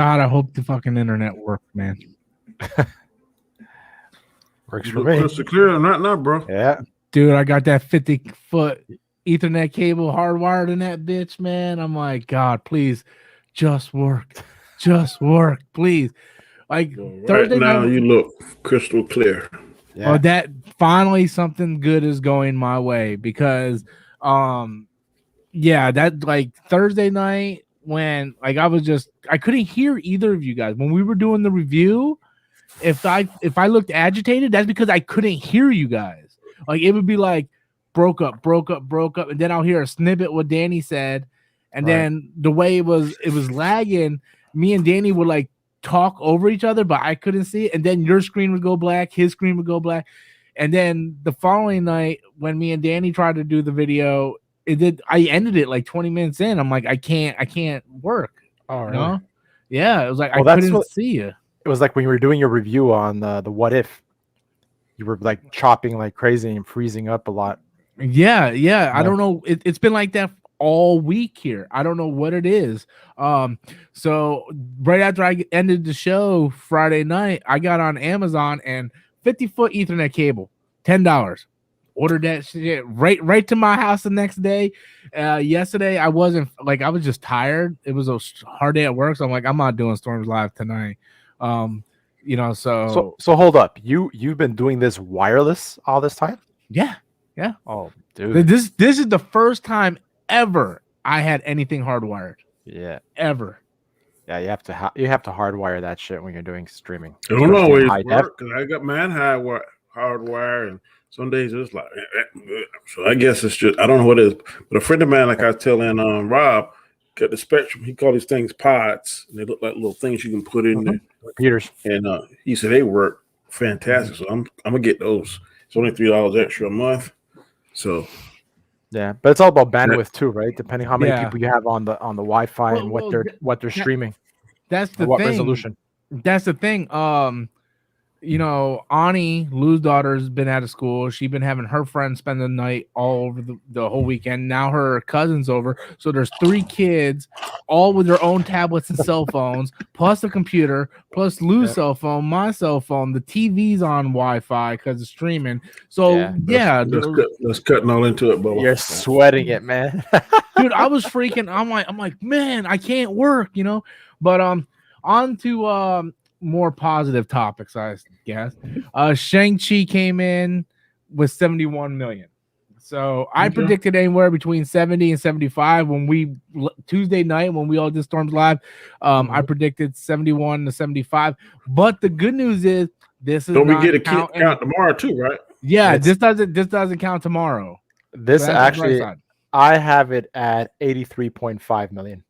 God, I hope the fucking internet works, man. Works for me. Crystal clear or not now, bro. Yeah. Dude, I got that 50-foot Ethernet cable hardwired in that bitch, man. I'm like, God, please, just work. Just work, please. Like Right Thursday now, night, you look crystal clear. Yeah. oh, that finally something good is going my way because, yeah, that like Thursday night when like I couldn't hear either of you guys when we were doing the review. If I looked agitated, that's because I couldn't hear you guys. Like it would be like broke up, and then I'll hear a snippet what Danny said, and then the way it was lagging. Me and Danny would like talk over each other, but I couldn't see it. And then your screen would go black, his screen would go black, and then the following night when me and Danny tried to do the video, I ended it like 20 minutes in. I'm like, I can't work. Oh, really? No, yeah, it was like Well, I couldn't see you. It was like when you were doing your review on the What If, you were like chopping like crazy and freezing up a lot. Yeah. I don't know. It's been like that all week here. I don't know what it is. So right after I ended the show Friday night, I got on Amazon and 50-foot Ethernet cable, $10. Ordered that shit right to my house the next day. Yesterday I was just tired. It was a hard day at work, so I'm like, I'm not doing Storms Live tonight. So hold up. You've been doing this wireless all this time? Yeah. Oh, dude. This is the first time ever I had anything hardwired. Yeah. Ever. Yeah, you have to hardwire that shit when you're doing streaming. It don't always work because I got mine hardwire, and some days it's like. So I guess it's just I don't know what it is, but a friend of mine, like I was telling Rob, got the Spectrum. He called these things pods, and they look like little things you can put in the computers. And he said they work fantastic. So I'm gonna get those. It's only $3 extra a month. So yeah, but it's all about bandwidth too, right? Depending how many people you have on the Wi-Fi and what they're streaming. That's the what thing. Resolution. That's the thing. Ani, Lou's daughter's been out of school. She's been having her friends spend the night all over the whole weekend. Now her cousin's over. So there's 3 kids, all with their own tablets and cell phones, plus the computer, plus Lou's cell phone, my cell phone. The TV's on Wi-Fi because it's streaming. So let's cutting all into it, bro. You're sweating it, man. Dude, I was freaking. I'm like, man, I can't work, But on to more positive topics, I guess. Shang-Chi came in with 71 million. So I predicted anywhere between 70 and 75 Tuesday night when we all did Storms Live. I predicted 71 to 75. But the good news is this is don't we get a count tomorrow too, right? Yeah, this doesn't count tomorrow. This actually, I have it at 83.5 million.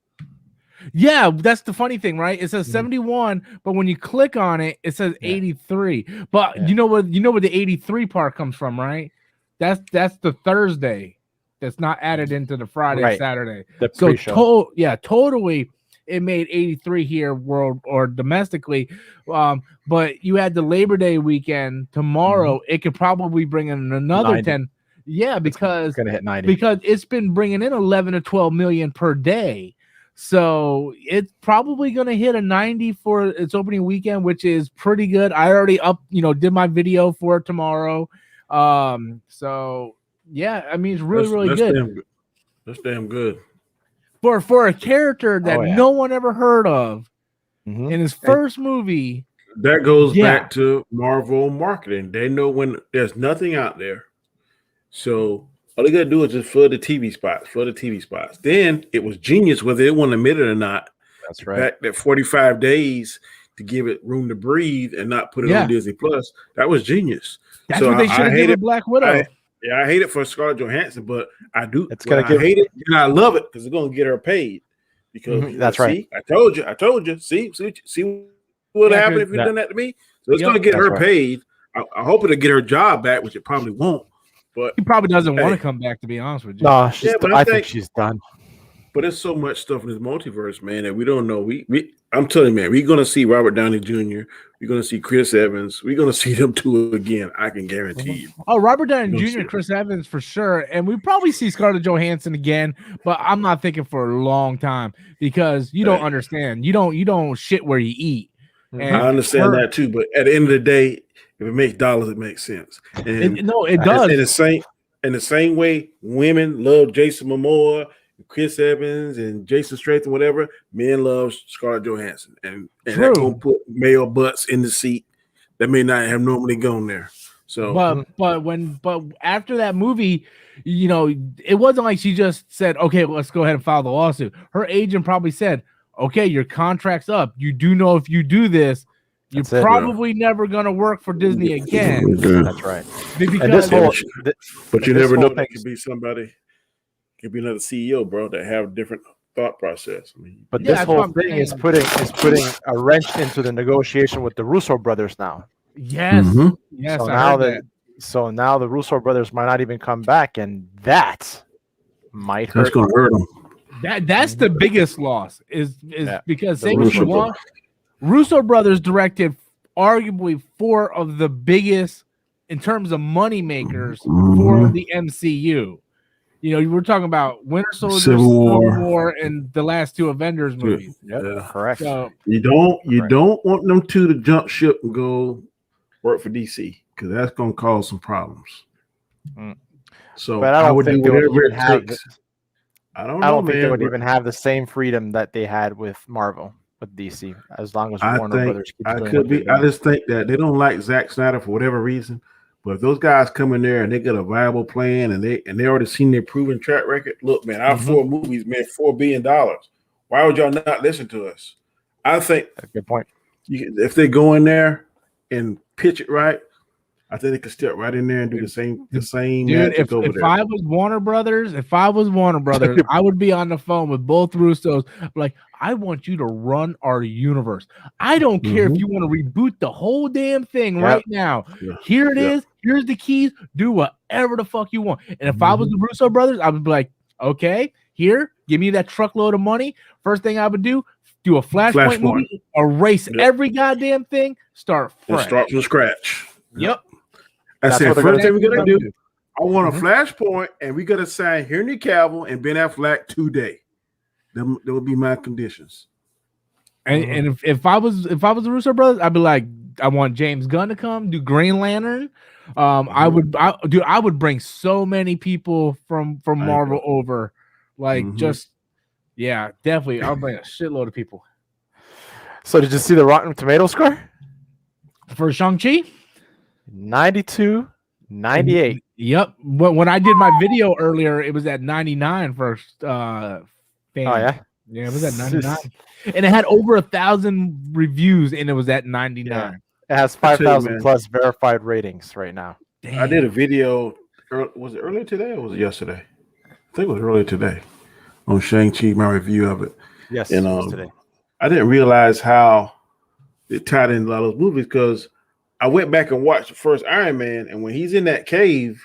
Yeah, that's the funny thing, right? It says 71, but when you click on it, it says 83. But you know where the 83 part comes from, right? That's the Thursday that's not added into the Friday, Saturday. So totally it made 83 here world or domestically. But you had the Labor Day weekend tomorrow, it could probably bring in another 90. 10. Yeah, because it's gonna hit 90 because it's been bringing in 11 to 12 million per day. So it's probably going to hit a 90 for its opening weekend, which is pretty good. I already did my video for it tomorrow. So yeah, I mean, it's really good. That's damn good. For a character that no one ever heard of in his first movie. That goes back to Marvel marketing. They know when there's nothing out there. So all they got to do is just flood the TV spots. Then it was genius, whether they want to admit it or not. That's right. Back that 45 days to give it room to breathe and not put it on Disney Plus. That was genius. That's what they should have given Black Widow. I hate it for Scarlett Johansson, but I do. I hate it and I love it because it's going to get her paid. Because that's right. I told you. See what happened if you done that to me. So it's going to get her paid. I hope it'll get her job back, which it probably won't. But he probably doesn't want to come back, to be honest with you. No, I think she's done. But there's so much stuff in this multiverse, man, that we don't know. I'm telling you, man, we're gonna see Robert Downey Jr. We're gonna see Chris Evans. We're gonna see them two again. I can guarantee you. Oh, Robert Downey Jr. and Chris Evans for sure, and we probably see Scarlett Johansson again. But I'm not thinking for a long time because you don't understand. You don't shit where you eat. And I understand that too, but at the end of the day, if it makes dollars, it makes sense. And it does. In the same way, women love Jason Momoa, Chris Evans, and Jason Statham, whatever. Men love Scarlett Johansson, and that's gonna put male butts in the seat that may not have normally gone there. So, but after that movie, you know, it wasn't like she just said, "Okay, let's go ahead and file the lawsuit." Her agent probably said, "Okay, your contract's up. You do know if you do this, you're probably never gonna work for Disney again." That's right. Because but you never know. That could be somebody. Could be another CEO, bro, that have a different thought process. I mean, but this whole thing is putting a wrench into the negotiation with the Russo brothers now. Yes, yes. So now the Russo brothers might not even come back, and that might hurt. That's going to hurt them. That's the biggest loss is because say what you want. Russo brothers directed arguably 4 of the biggest in terms of money makers for the MCU. You know, you were talking about Winter Soldier, Civil War, and the last 2 Avengers movies. Yeah, correct. So, you don't want them two to jump ship and go work for DC because that's going to cause some problems. So but I would do whatever it takes. I don't think they would even have the same freedom that they had with Marvel, with DC, as long as Warner Brothers keeps doing I just think that they don't like Zack Snyder for whatever reason. But if those guys come in there and they got a viable plan and they already seen their proven track record, look, man, our 4 movies made $4 billion. Why would y'all not listen to us? I think that's a good point. If they go in there and pitch it right, I think they could step right in there and do the same. Dude, if I was Warner Brothers, I would be on the phone with both Russos. Like, I want you to run our universe. I don't care if you want to reboot the whole damn thing right now. Yeah. Here it is. Here's the keys. Do whatever the fuck you want. And if I was the Russo brothers, I would be like, okay, here, give me that truckload of money. First thing I would do a Flashpoint movie, erase every goddamn thing, start fresh. Start from scratch. Yep. That's the first thing we're gonna do. I want a Flashpoint, and we gotta sign Henry Cavill and Ben Affleck today. That would be my conditions. And if I was the Russo brothers, I'd be like, I want James Gunn to come do Green Lantern. I would bring so many people from Marvel over, like definitely. I'll bring a shitload of people. So did you see the Rotten Tomato score for Shang-Chi? 92, 98. Yep. When I did my video earlier, it was at 99 for fans. Oh yeah, it was at 99, and it had over 1,000 reviews, and it was at 99. Yeah. It has 5,000 plus verified ratings right now. Damn. I did a video. Was it earlier today or was it yesterday? I think it was earlier today on Shang-Chi. My review of it. Yes, and it was today. I didn't realize how it tied in a lot of those movies because I went back and watched the first Iron Man, and when he's in that cave,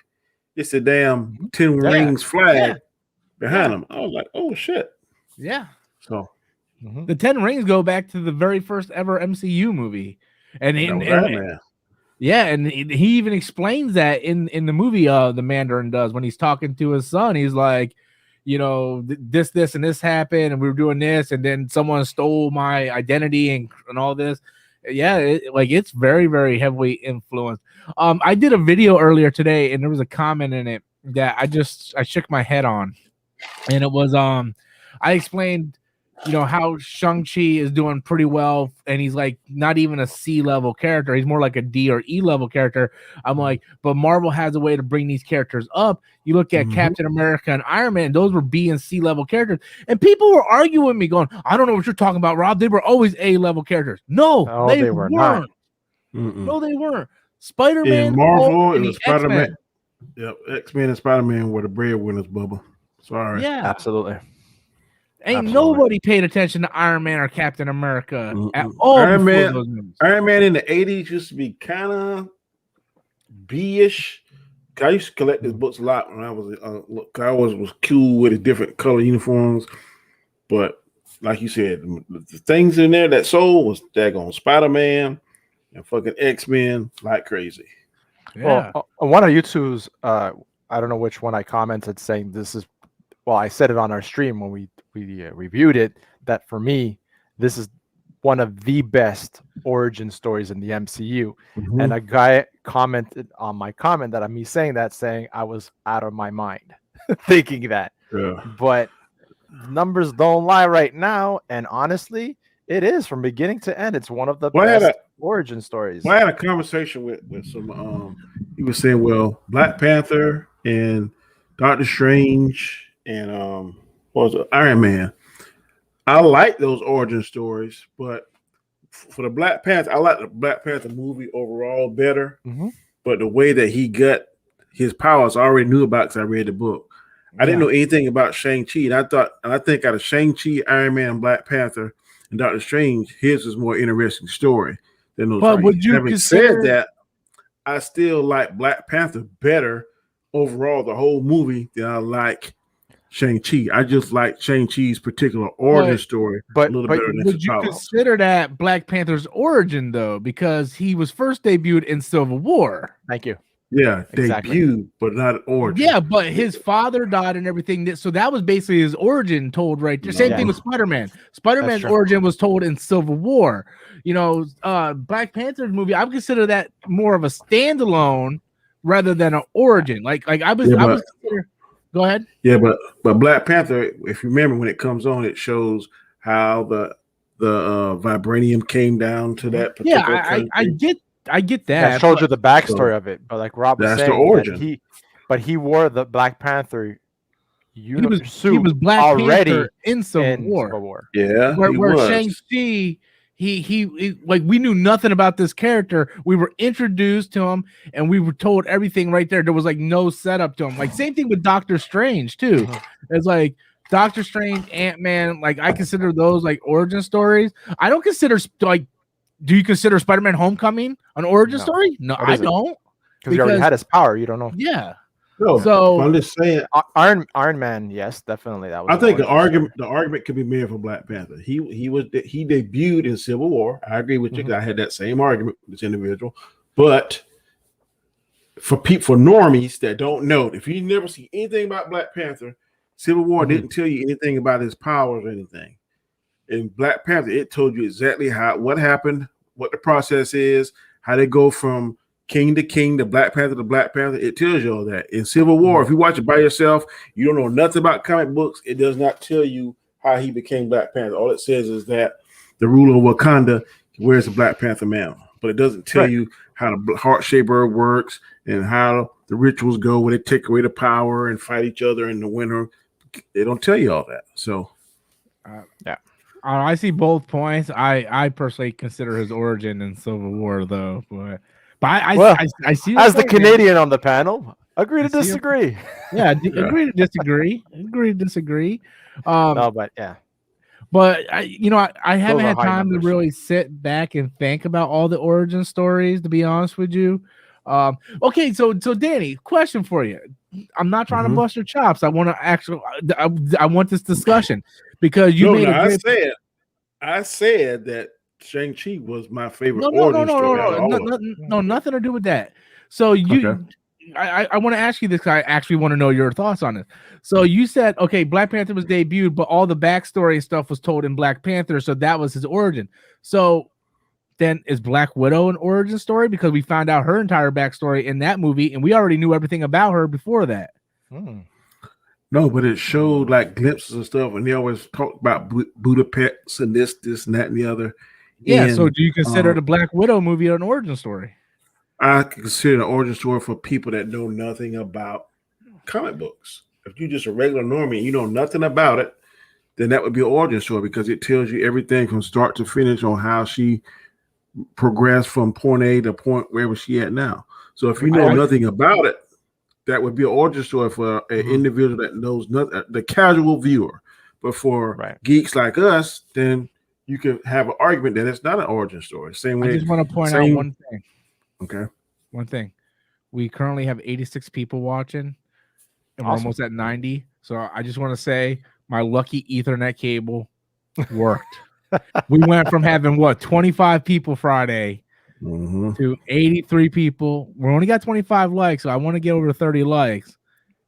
it's a damn 10 rings flag behind him. I was like, oh shit. Yeah. So the 10 rings go back to the very first ever MCU movie. And he even explains that in the movie the Mandarin does when he's talking to his son. He's like, you know, this and this happened, and we were doing this, and then someone stole my identity and all this. Yeah, it's very, very heavily influenced. I did a video earlier today, and there was a comment in it that I shook my head on, and it was I explained, you know, how Shang-Chi is doing pretty well, and he's like not even a C-level character. He's more like a D or E-level character. I'm like, but Marvel has a way to bring these characters up. You look at Captain America and Iron Man, those were B and C-level characters. And people were arguing with me going, I don't know what you're talking about, Rob. They were always A-level characters. No, they weren't. No, they weren't. Spider-Man. In Marvel, it was Spider-Man. Yep, X-Men and Spider-Man were the breadwinners, Bubba. Sorry. Yeah. Absolutely. Ain't nobody paid attention to Iron Man or Captain America at all. Iron Man in the 80s used to be kind of B-ish. I used to collect his books a lot when I was cool with the different color uniforms. But like you said, the things in there that sold was daggone Spider-Man and fucking X-Men like crazy. Yeah. Well, one of you two's, I don't know which one I commented saying this is, well, I said it on our stream when we reviewed it, that for me, this is one of the best origin stories in the MCU. Mm-hmm. And a guy commented on my comment that me saying that, saying I was out of my mind thinking that. Yeah. But numbers don't lie right now. And honestly, it is from beginning to end. It's one of the best origin stories. Well, I had a conversation with some. He was saying, well, Black Panther and Doctor Strange and what was it, Iron Man. I like those origin stories, but for the Black Panther, I like the Black Panther movie overall better. Mm-hmm. But the way that he got his powers, I already knew about because I read the book. I didn't know anything about Shang-Chi, and I think out of Shang-Chi, Iron Man, Black Panther, and Doctor Strange, his is more interesting story than those. But would you consider said that? I still like Black Panther better overall, the whole movie, than I like Shang-Chi. I just like Shang-Chi's particular origin story a little better than would you consider that Black Panther's origin, though? Because he was first debuted in Civil War. Thank you. Yeah, debut, but not origin. Yeah, but his father died and everything. So that was basically his origin told right there. Same thing with Spider-Man. Spider-Man's origin was told in Civil War. You know, Black Panther's movie, I would consider that more of a standalone rather than an origin. Like I was consider. Go ahead. Yeah, but Black Panther, if you remember when it comes on, it shows how the vibranium came down to that particular country. I get that. That showed you the backstory of it, but like Rob was saying, that's the origin. He wore the Black Panther he was Black already Panther in Civil War. Yeah, where Shang-Chi, he like we knew nothing about this character. We were introduced to him, and we were told everything right there. There was like no setup to him. Like same thing with Doctor Strange too. It's like Doctor Strange, Ant-Man. Like I consider those like origin stories. I don't consider like. Do you consider Spider-Man Homecoming an origin story? No, I don't. Because he already had his power. You don't know. Yeah. No, so I'm just saying, Iron Man, yes, definitely. That was. I think the argument could be made for Black Panther. He debuted in Civil War. I agree with you. I had that same argument with this individual, but for normies that don't know, if you never see anything about Black Panther, Civil War didn't tell you anything about his powers or anything. In Black Panther, it told you exactly what happened, what the process is, how they go from king to king, to Black Panther to Black Panther. It tells you all that. In Civil War, if you watch it by yourself, you don't know nothing about comic books. It does not tell you how he became Black Panther. All it says is that the ruler of Wakanda wears a Black Panther mantle, but it doesn't tell you how the heart-shaped bird works and how the rituals go where they take away the power and fight each other in the winter. They don't tell you all that. So, I see both points. I personally consider his origin in Civil War, though. But I see as the Canadian on the panel. Agree to disagree. Yeah, agree to disagree. Agree to disagree. No, but yeah. But I haven't had time to really sit back and think about all the origin stories. To be honest with you. Okay, so Danny, question for you. I'm not trying to bust your chops. I want to I want this discussion because you made I said that Shang-Chi was my favorite origin story. No, nothing to do with that. So I want to ask you this. I actually want to know your thoughts on it. So you said, okay, Black Panther was debuted, but all the backstory and stuff was told in Black Panther, so that was his origin. So then is Black Widow an origin story? Because we found out her entire backstory in that movie, and we already knew everything about her before that. No, but it showed like glimpses and stuff, and they always talk about Budapest and this, and that, and the other. Yeah, so do you consider the Black Widow movie an origin story? I consider an origin story for people that know nothing about comic books. If you're just a regular normie and you know nothing about it, then that would be an origin story because it tells you everything from start to finish on how she progressed from point A to point wherever she at now. So if you know nothing about it, that would be an origin story for an individual that knows nothing, the casual viewer. But for geeks like us, then you can have an argument that it's not an origin story. Same way. I just want to point out one thing. Okay. One thing. We currently have 86 people watching, and we're almost at 90. So I just want to say my lucky Ethernet cable worked. We went from having 25 people Friday to 83 people. We only got 25 likes, so I want to get over 30 likes.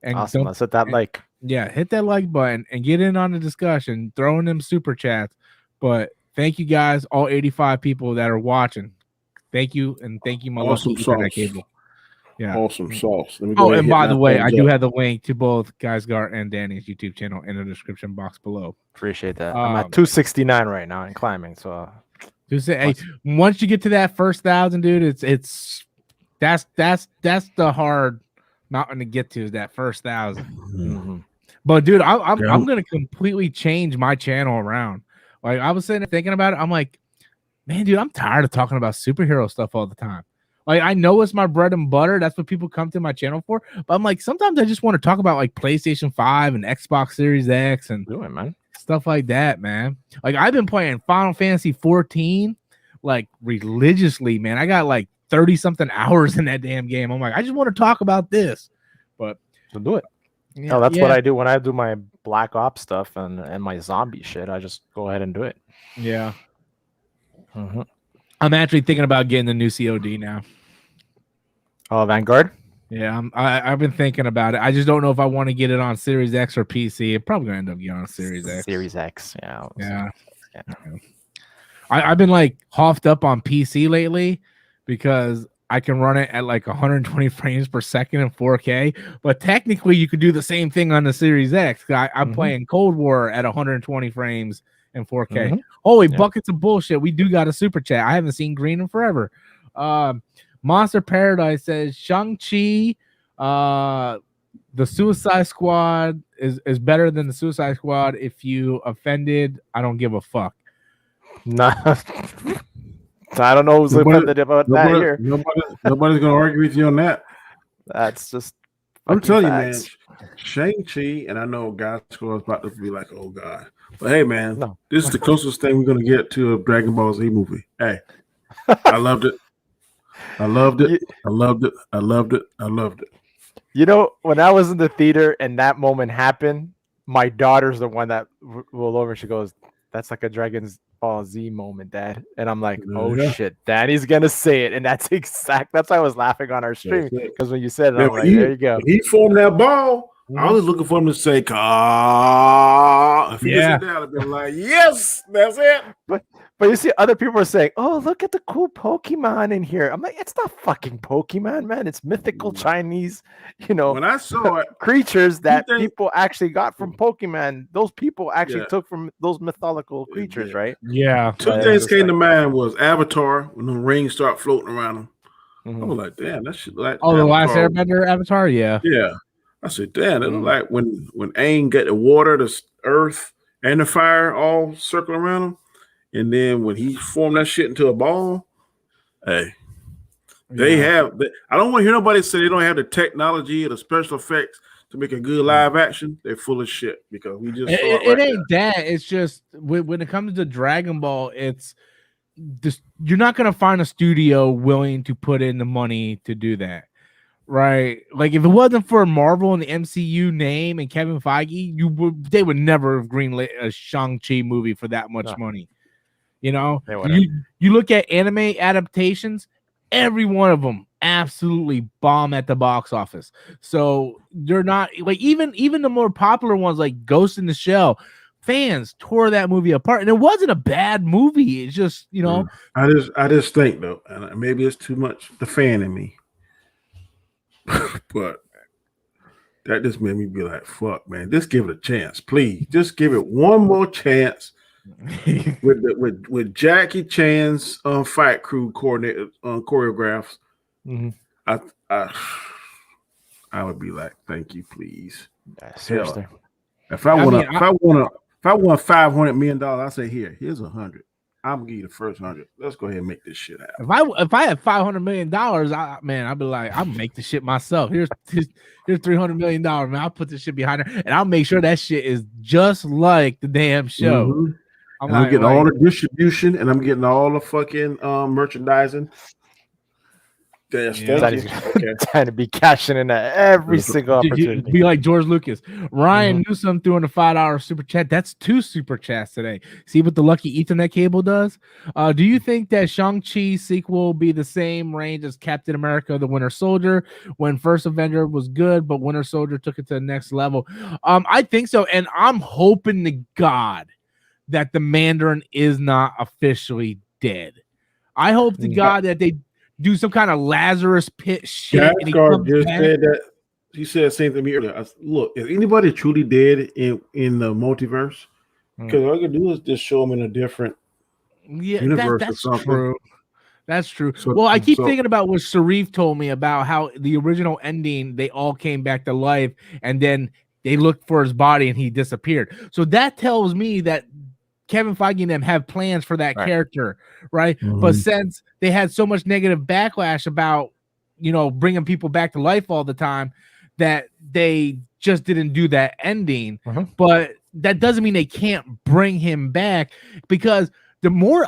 And awesome. Let's hit that like. Yeah, hit that like button and get in on the discussion. Throw in them super chats. But thank you guys, all 85 people that are watching. Thank you, and thank you, my awesome lucky sauce. Ethernet cable. Yeah, awesome sauce. Oh, and by the way, I do have the link to both Geisgart and Danny's YouTube channel in the description box below. Appreciate that. I'm at 269 right now and climbing. So, once you get to that first 1,000, dude, that's the hard mountain to get to, is that first 1,000. Mm-hmm. But dude, I'm gonna completely change my channel around. Like, I was sitting there thinking about it. I'm like, man, dude, I'm tired of talking about superhero stuff all the time. Like, I know it's my bread and butter. That's what people come to my channel for. But I'm like, sometimes I just want to talk about like PlayStation 5 and Xbox Series X and stuff like that, man. Like, I've been playing Final Fantasy 14 like religiously, man. I got like 30 something hours in that damn game. I'm like, I just want to talk about this. But so do it. Yeah, no, that's what I do when I do my Black Ops stuff and my zombie shit. I just go ahead and do it. Yeah. I'm actually thinking about getting the new COD now. Oh, Vanguard? Yeah, I've been thinking about it. I just don't know if I want to get it on Series X or PC. I'm probably gonna end up getting on Series X. Series X, yeah. I've been like hoffed up on PC lately because I can run it at like 120 frames per second in 4K. But technically, you could do the same thing on the Series X. I'm playing Cold War at 120 frames in 4K. Holy buckets of bullshit! We do got a super chat. I haven't seen green in forever. Monster Paradise says Shang-Chi, the Suicide Squad is better than the Suicide Squad. If you offended, I don't give a fuck. Nah. I don't know who's offended about that here. Nobody's gonna argue with you on that. That's just I'm telling you, man. Shang-Chi, and I know Basco is about to be like, oh god. But hey, man, this is the closest thing we're gonna get to a Dragon Ball Z movie. Hey, I loved it. I loved it. I loved it. I loved it. I loved it. You know, when I was in the theater and that moment happened, my daughter's the one that rolled over. She goes, "That's like a Dragon Ball Z moment, Dad." And I'm like, "Oh shit, Daddy's gonna say it." And that's why I was laughing on our stream, because when you said it, I'm like, "There you go." He formed that ball. I was looking for him to say, "Ka." If he said that, I'd be like, "Yes, that's it." But you see, other people are saying, "Oh, look at the cool Pokemon in here." I'm like, "It's not fucking Pokemon, man. It's mythical Chinese, When I saw it, creatures that people actually got from Pokemon. Those people actually took from those mythological creatures, right?" Yeah. Two things came to mind was Avatar, when the rings start floating around him. I was like, "Damn, that shit like." Oh, the last Airbender Avatar, yeah. I said, "Damn, it looked like when Aang got the water, the earth, and the fire all circling around him." And then when he formed that shit into a ball, hey, they have. I don't want to hear nobody say they don't have the technology or the special effects to make a good live action. They're full of shit, because we just it ain't that. It's just when it comes to Dragon Ball, it's just, you're not gonna find a studio willing to put in the money to do that, right? Like, if it wasn't for Marvel and the MCU name and Kevin Feige, they would never have greenlit a Shang-Chi movie for that much money. You know, you look at anime adaptations, every one of them absolutely bomb at the box office. So they're not like, even the more popular ones like Ghost in the Shell, fans tore that movie apart, and it wasn't a bad movie. It's just, you know, I just think though, and maybe it's too much the fan in me, but that just made me be like, "Fuck, man, just give it a chance, please. Just give it one more chance." with Jackie Chan's fight crew coordinated choreographs, I would be like, "Thank you, please." Seriously, if I won $500 million, I say, here's 100. I'm gonna give you the first 100. Let's go ahead and make this shit happen. If I had $500 million, I'd be like, I'll make the shit myself. Here's $300 million, man. I'll put this shit behind her, and I'll make sure that shit is just like the damn show. I'm getting all the distribution, and I'm getting all the fucking merchandising. Yes, Yeah. thank you. Okay. Trying to be cashing in at every single Did you opportunity. be like George Lucas? Ryan Newsom doing a $5 super chat. That's 2 super chats today. See what the lucky Ethernet cable does? Do you think that Shang-Chi sequel will be the same range as Captain America: The Winter Soldier? When First Avenger was good, but Winter Soldier took it to the next level. I think so, and I'm hoping to God that the Mandarin is not officially dead. I hope to God that they do some kind of Lazarus pit shit. And he Gascar comes just back. said that. He said the same thing to me earlier. Look, is anybody truly dead in the multiverse? Because all I can do is just show them in a different universe or That's something. true. That's true. So, Well, I keep thinking about what Sharif told me about how the original ending, they all came back to life, and then they looked for his body and he disappeared. So that tells me that Kevin Feige and them have plans for that character, right? But since they had so much negative backlash about, bringing people back to life all the time, that they just didn't do that ending. But that doesn't mean they can't bring him back, because the more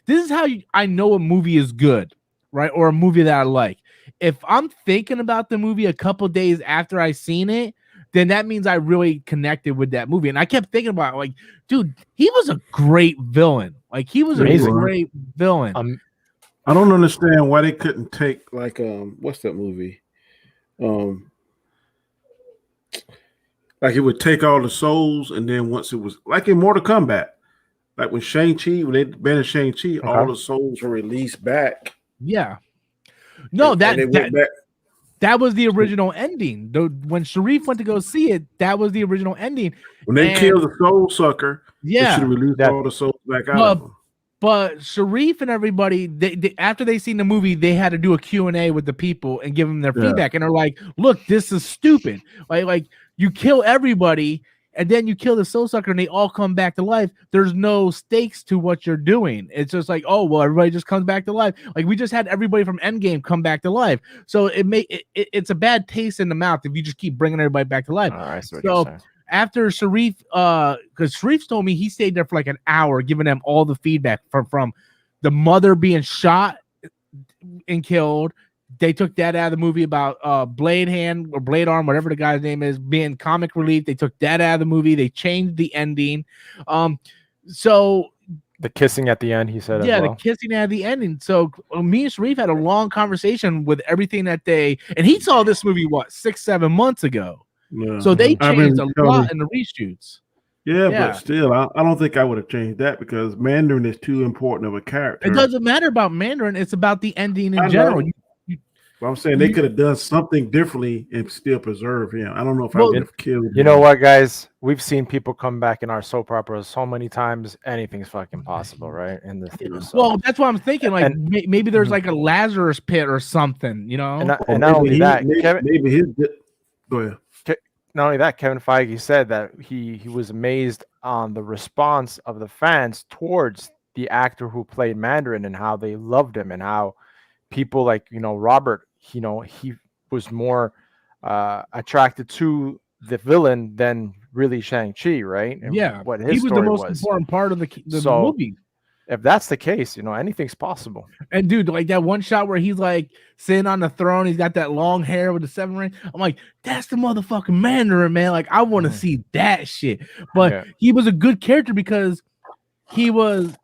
this is how I know a movie is good, right? Or a movie that I like. If I'm thinking about the movie a couple days after I seen it, then that means I really connected with that movie. And I kept thinking about, like, dude, he was a great villain. Like, he was a great villain. I don't understand why they couldn't take, like, what's that movie? Like, it would take all the souls, and then once it was like in Mortal Kombat, like when Shang-Chi, when they banned Shang-Chi, all the souls were released back. Yeah. No, and they went back. That was the original ending. When Sharif went to go see it, that was the original ending. When they killed the soul sucker, they should have released all the souls back out of them. But Sharif and everybody, they after they seen the movie, they had to do a Q&A with the people and give them their feedback. And they're like, look, this is stupid. Like you kill everybody, and then you kill the soul sucker, and they all come back to life. There's no stakes to what you're doing. It's just like, oh, well, everybody just comes back to life. Like, we just had everybody from Endgame come back to life. So it's a bad taste in the mouth if you just keep bringing everybody back to life. So after Sharif, because Sharif told me he stayed there for like an hour, giving them all the feedback from the mother being shot and killed. They took that out of the movie about Blade Hand or Blade Arm, whatever the guy's name is, being comic relief. They took that out of the movie. They changed the ending. So the kissing at the end, he said, the kissing at the ending. So me and Sharif had a long conversation with everything that and he saw this movie 6-7 months ago. Yeah. So they changed a lot in the reshoots. Yeah, but still, I don't think I would have changed that, because Mandarin is too important of a character. It doesn't matter about Mandarin. It's about the ending in general. Well, I'm saying they could have done something differently and still preserve him. I don't know if I would have killed him. You know what, guys? We've seen people come back in our soap operas so many times. Anything's fucking possible, right? In the theater. So. Well, that's what I'm thinking. Like, maybe there's like a Lazarus pit or something, you know? And not only that, go ahead. Not only that, Kevin Feige said that he was amazed on the response of the fans towards the actor who played Mandarin, and how they loved him, and how people like, Robert, he was more attracted to the villain than really Shang-Chi, right? And what his he was the most important part of the movie. If that's the case, anything's possible. And dude, like that one shot where he's like sitting on the throne, he's got that long hair with the 7 ring. I'm like, that's the motherfucking Mandarin, man. Like, I want to see that shit. But he was a good character because he was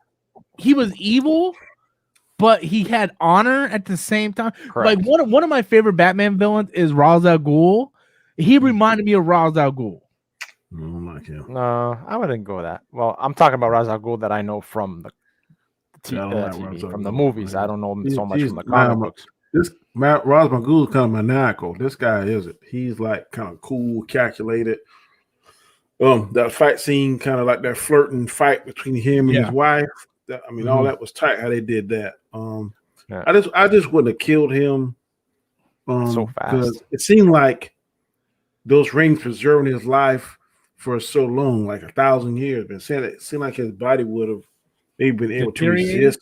evil, but he had honor at the same time. Correct. Like one of my favorite Batman villains is Ra's al Ghul. He reminded me of Ra's al Ghul. No, I wouldn't go with that. Well, I'm talking about Ra's al Ghul that I know from the TV, from the movies. I don't know him so much from the comic books. Ra's al Ghul is kind of maniacal. This guy isn't. He's like kind of cool, calculated. That fight scene, kind of like that flirting fight between him and his wife. All that was tight. How they did that. I just wouldn't have killed him so fast, because it seemed like those rings preserving his life for so long, like 1,000 years. But it seemed like his body would have maybe been able to resist,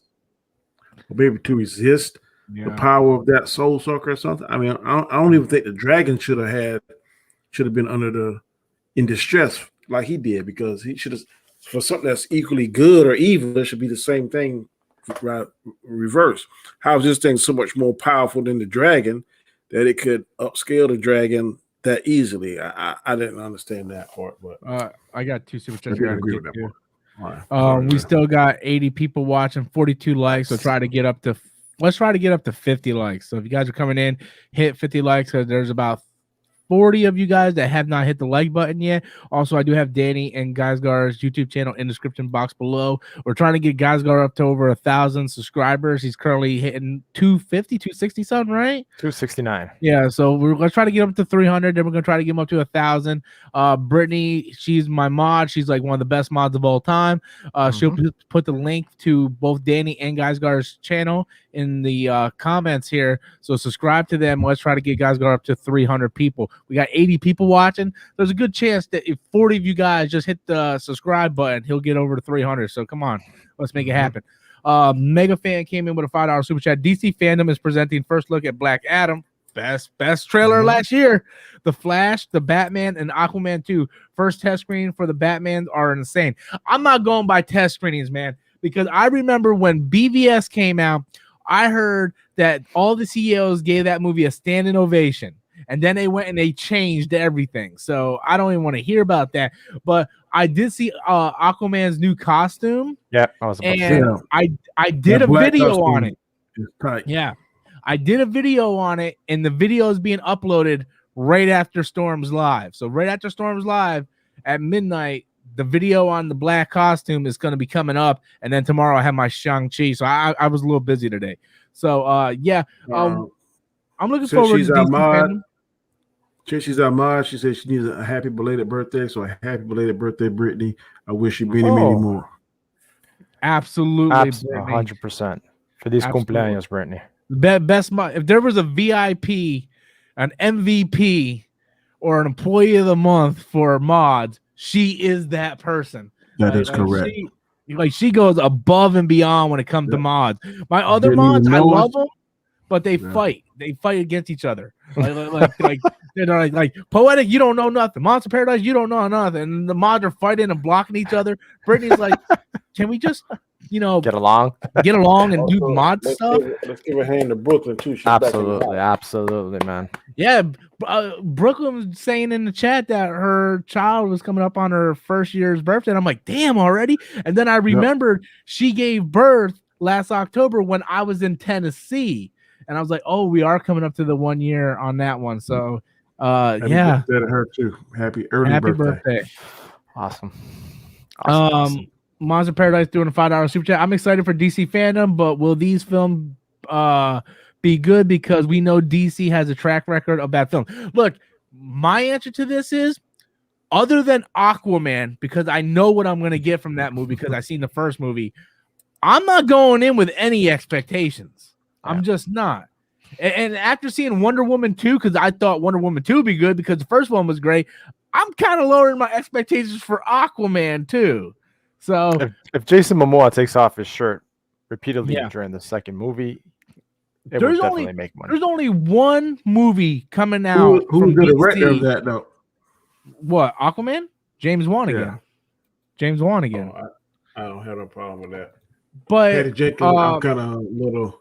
or maybe to resist the power of that soul sucker or something. I don't even think the dragon should have been in distress like he did, because he should have, for something that's equally good or evil, it should be the same thing reverse. How is this thing so much more powerful than the dragon that it could upscale the dragon that easily? I didn't understand that part, but I got 2 super I chats. didn't agree with that part. We still got 80 people watching, 42 likes. So let's try to get up to 50 likes. So if you guys are coming in, hit 50 likes because there's about 40 of you guys that have not hit the like button yet. Also, I do have Danny and Geisgar's YouTube channel in the description box below. We're trying to get Geisgar up to over 1,000 subscribers. He's currently hitting 250, 260 something, right? 269. Yeah, so we're gonna try to get him up to 300. Then we're gonna try to get him up to 1,000. Brittany, she's my mod. She's like one of the best mods of all time. She'll put the link to both Danny and Geisgar's channel in the comments here. So subscribe to them. Let's try to get Geisgar up to 300 people. We got 80 people watching. There's a good chance that if 40 of you guys just hit the subscribe button, he'll get over to 300. So come on, let's make it happen. Mega Fan came in with a $5 super chat. DC Fandom is presenting first look at Black Adam. Best trailer last year. The Flash, the Batman, and Aquaman 2. First test screen for the Batman are insane. I'm not going by test screenings, man, because I remember when BVS came out, I heard that all the CEOs gave that movie a standing ovation. And then they went and they changed everything. So I don't even want to hear about that. But I did see Aquaman's new costume. Yeah, I was about to say and I did a video on it. Yeah. I did a video on it, and the video is being uploaded right after Storm's Live. So right after Storm's Live at midnight, the video on the black costume is going to be coming up, and then tomorrow I have my Shang-Chi. So I was a little busy today. So yeah, I'm looking forward to DC Fandom. She's our mod. She said she needs a happy belated birthday. So a happy belated birthday, Brittany. I wish you many more. Absolutely, 100%. Feliz cumpleaños, Brittany. Best mod. If there was a VIP, an MVP, or an employee of the month for mods, she is that person. That is correct. She goes above and beyond when it comes to mods. My other mods, I love them, but they fight. They fight against each other. Like Poetic, you don't know nothing. Monster Paradise, you don't know nothing. And the mods are fighting and blocking each other. Brittany's like, can we just, get along and do mod stuff? Let's give a hand to Brooklyn too. She's absolutely, man. Yeah, Brooklyn was saying in the chat that her child was coming up on her first year's birthday. And I'm like, damn, already? And then I remembered she gave birth last October when I was in Tennessee. And I was like, oh, we are coming up to the 1 year on that one. So, happy birthday to her too. Happy birthday. Awesome. Monster Paradise doing a $5 super chat. I'm excited for DC Fandom, but will these films be good? Because we know DC has a track record of bad film. Look, my answer to this is, other than Aquaman, because I know what I'm going to get from that movie because I've seen the first movie, I'm not going in with any expectations. I'm just not. And after seeing Wonder Woman 2, because I thought Wonder Woman 2 would be good because the first one was great, I'm kind of lowering my expectations for Aquaman too. So if Jason Momoa takes off his shirt repeatedly during the second movie, it would definitely make money. There's only one movie coming out. Who's the director of that though? What, Aquaman? James Wan again. James Wan again. Oh, I don't have no problem with that. But Patty Jenkins, I'm kind of a little.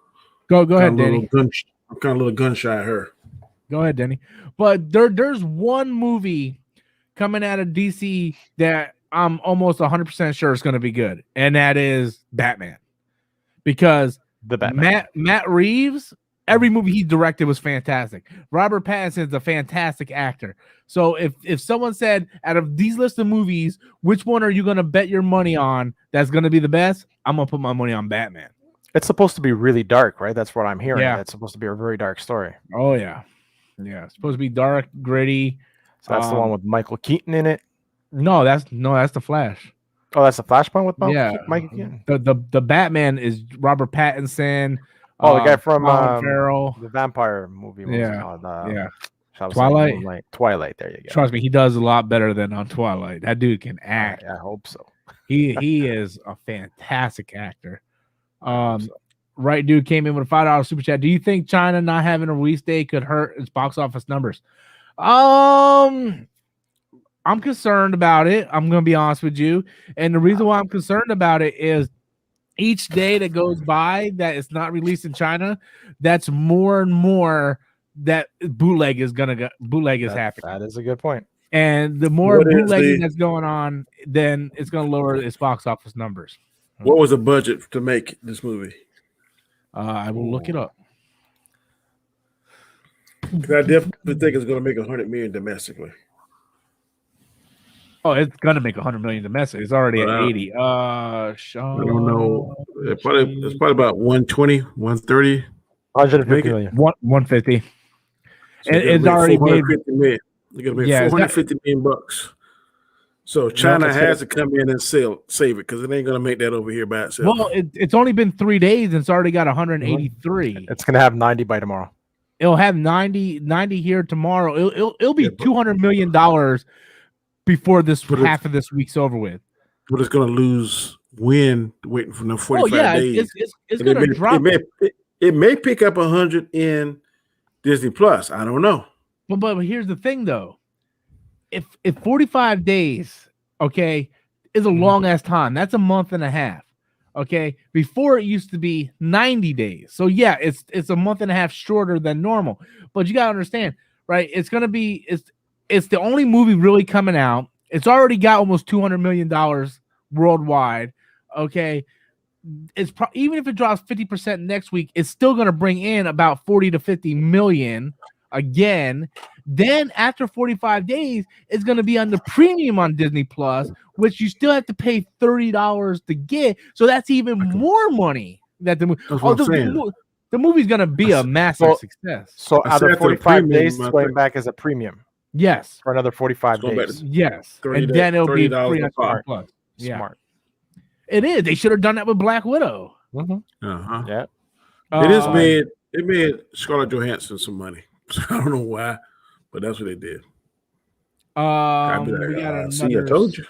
Go ahead, Danny. I'm kind of a little gun shy at her. Go ahead, Danny. But there's one movie coming out of DC that I'm almost 100% sure is going to be good, and that is Batman. Because Matt Reeves, every movie he directed was fantastic. Robert Pattinson is a fantastic actor. So if someone said, out of these list of movies, which one are you going to bet your money on that's going to be the best? I'm going to put my money on Batman. It's supposed to be really dark, right? That's what I'm hearing. Yeah. It's supposed to be a very dark story. Oh, yeah. Yeah. It's supposed to be dark, gritty. So that's the one with Michael Keaton in it? No, that's the Flash. Oh, that's the Flashpoint with Michael Keaton? The Batman is Robert Pattinson. Oh, the guy from the vampire movie. Twilight. There you go. Trust me, he does a lot better than on Twilight. That dude can act. I hope so. He is a fantastic actor. Right dude came in with a $5 super chat. Do you think China not having a release date could hurt its box office numbers? I'm concerned about it. I'm gonna be honest with you, and the reason why I'm concerned about it is each day that goes by that it's not released in China, that's more and more that bootleg is happening. That is a good point. And the more What is bootlegging the- that's going on, then it's going to lower its box office numbers. What was the budget to make this movie? I will look it up. 'Cause I definitely think it's going to make $100 million domestically. Oh, it's gonna make 100 million domestic. It's already at Wow. 80. I don't know. It's probably about 120, 130. 150 million. 150. So you gotta It's make already made. 450 million. You got to make Yeah, it's got- $450 million bucks. So China it's has to come in and save it because it ain't going to make that over here by itself. Well, it's only been 3 days and it's already got 183. It's gonna have 90 by tomorrow. It'll have 90 here tomorrow. It'll be Yeah, but- $200 million before this But half of this week's over with. But it's going to lose wind waiting for the 45 Oh yeah, days. it's And gonna drop. It may pick up 100 in Disney Plus. I don't know. But here's the thing though. If 45 days, okay, is a long ass time. That's a month and a half. Okay. Before it used to be 90 days. So yeah, it's a month and a half shorter than normal. But you gotta understand, right? It's gonna be it's the only movie really coming out. It's already got almost $200 million worldwide. Okay. It's even if it drops 50% next week, it's still going to bring in about 40 to 50 million again. Then after 45 days, it's going to be on the premium on Disney Plus, which you still have to pay $30 to get. So that's even more money that the movie. That's what I'm saying. The movie's going to be a massive success. So I out said of the 45 premium, days, I it's going think. back as a premium Yes. for another 45 Going back days. to- Yes. $30 And then it'll be $30 free a on pop. Plus. Yeah. Smart. It is. They should have done that with Black Widow. Uh-huh. Yeah. It made Scarlett Johansson some money. So I don't know why, but that's what they did. I'd be like, We got see, I another. told you.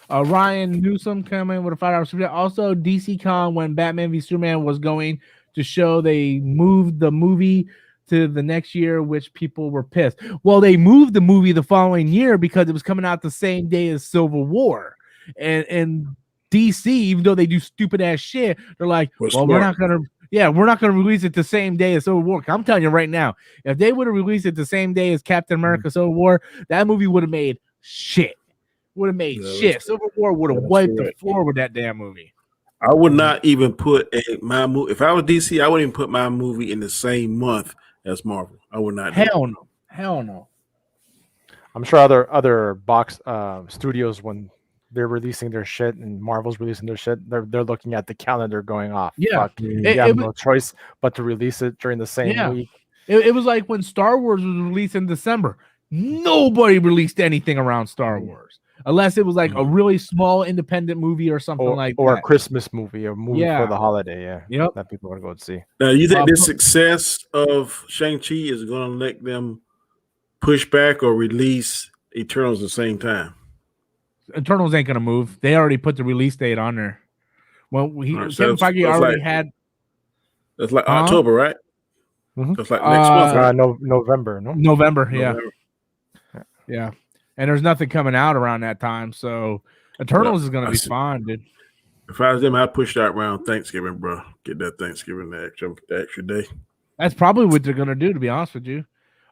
Ryan Newsom coming with a $5 super chat. Also, DC Con, when Batman v Superman was going to show, they moved the movie to the next year, which people were pissed. Well, they moved the movie the following year because it was coming out the same day as Civil War. And DC, even though they do stupid ass shit, they're like, We're we're smart. not gonna release it the same day as Civil War. I'm telling you right now, if they would have released it the same day as Captain America Civil War, that movie would have made shit. Would have made Yeah, shit. Civil War would have that's wiped the correct. floor with that damn movie. I would not even put my movie. If I was DC, I wouldn't even put my movie in the same month as Marvel. I would not. do it. Hell no. I'm sure other box studios, when they're releasing their shit and Marvel's releasing their shit, they're looking at the calendar going off. Yeah. Fuck, you have no choice but to release it during the same week. It was like when Star Wars was released in December. Nobody released anything around Star Wars. Unless it was like a really small independent movie or something or that. a Christmas movie, a movie for the holiday, Yep. that people want to go and see. Now, you think the success of Shang-Chi is going to let them push back or release Eternals at the same time? Eternals ain't gonna move. They already put the release date on there. Well, Kevin Feige already had. That's like October, right? Mhm. That's like next month. November, no? November, yeah. And there's nothing coming out around that time, so Eternals is gonna be fine, dude. If I was them, I'd push that around Thanksgiving, bro. Get that Thanksgiving the extra day. That's probably what they're gonna do, to be honest with you.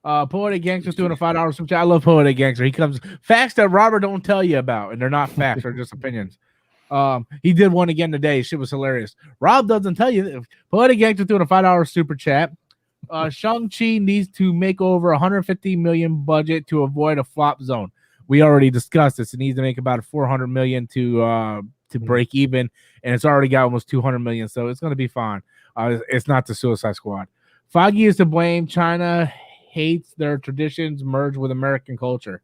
Poetic Gangster's doing a $5 super chat. I love Poetic Gangster. He comes facts that Robert don't tell you about, and they're not facts, they're just opinions. He did one again today. Shit was hilarious. Rob doesn't tell you. Poetic Gangster doing a $5 super chat. Shang-Chi needs to make over 150 million budget to avoid a flop zone. We already discussed this. It needs to make about 400 million to break even, and it's already got almost 200 million, so it's going to be fine. It's not the Suicide Squad. Feige is to blame. China hates their traditions merge with American culture.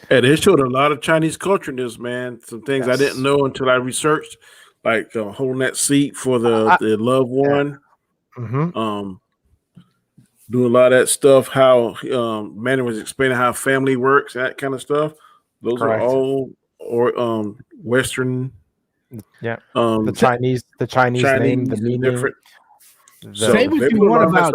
Hey, they showed a lot of Chinese culture in this, man. Some things I didn't know until I researched, like holding that seat for the loved one. Doing a lot of that stuff. How Mandarin was explaining how family works, that kind of stuff. Those are all Western. Yeah. The Chinese name, the meaning. Different. Say what you want about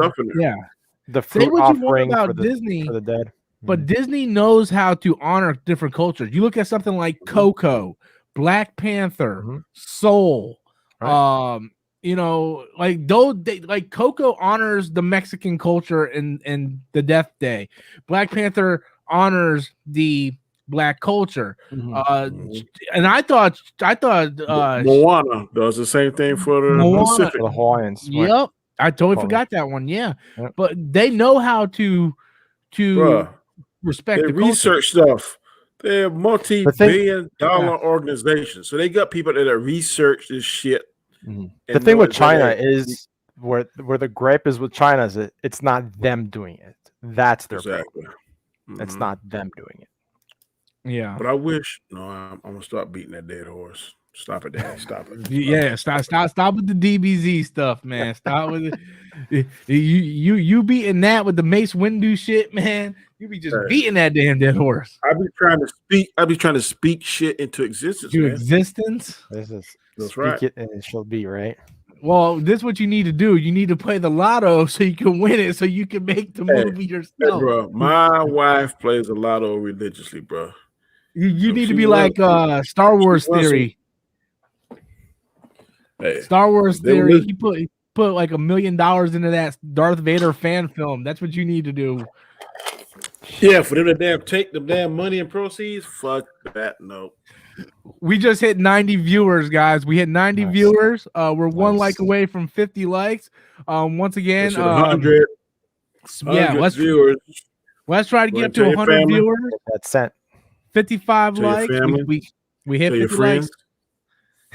the fruit offering for Disney for the dead. But Disney knows how to honor different cultures. You look at something like Coco, Black Panther, Mhm. Soul, Right. you know, like those like Coco honors the Mexican culture and the Death Day. Black Panther honors the black culture. Mhm. And I thought Moana does the same thing for the Moana, Pacific. For the Hawaiians. Right. yep, I totally Totally. forgot that one. Yeah, Yep. but they know how to Bruh, respect they the culture. research stuff. They're a The thing- multi-billion-dollar organization, so they got people that research this shit. The And thing know with exactly- China is where the gripe is with China is it's not them doing it. That's their exactly. problem. It's Mhm. not them doing it. Yeah, But I wish. No, I'm gonna stop beating that dead horse. Stop it, Daddy. Stop it. yeah. Stop with the DBZ stuff, man. Stop with it. You beating that with the Mace Windu shit, man. You be just Hey. beating that damn dead horse I be trying to speak. I be trying to speak shit into existence, to man. existence. This is That's speak right. it and it shall be, right? Well, this is what you need to do. You need to play the lotto so you can win it, so you can make the Hey, movie Hey, yourself. bro, my wife plays a lotto religiously, bro. You So need to she be wants- like Star Wars wants some- Theory. Hey, Star Wars they were Theory. lis- He put like $1 million into that Darth Vader fan film. That's what you need to do. yeah, for them to damn take the damn money and proceeds. Fuck that. No. We just hit 90 viewers, guys. We hit 90 Nice. viewers. We're one Nice. like away from 50 likes. Once again, 100 yeah, let's viewers. try to Go get ahead up and to tell your 100 family. viewers. Get that cent. 55 Tell your likes. family. We hit Tell your 50 likes.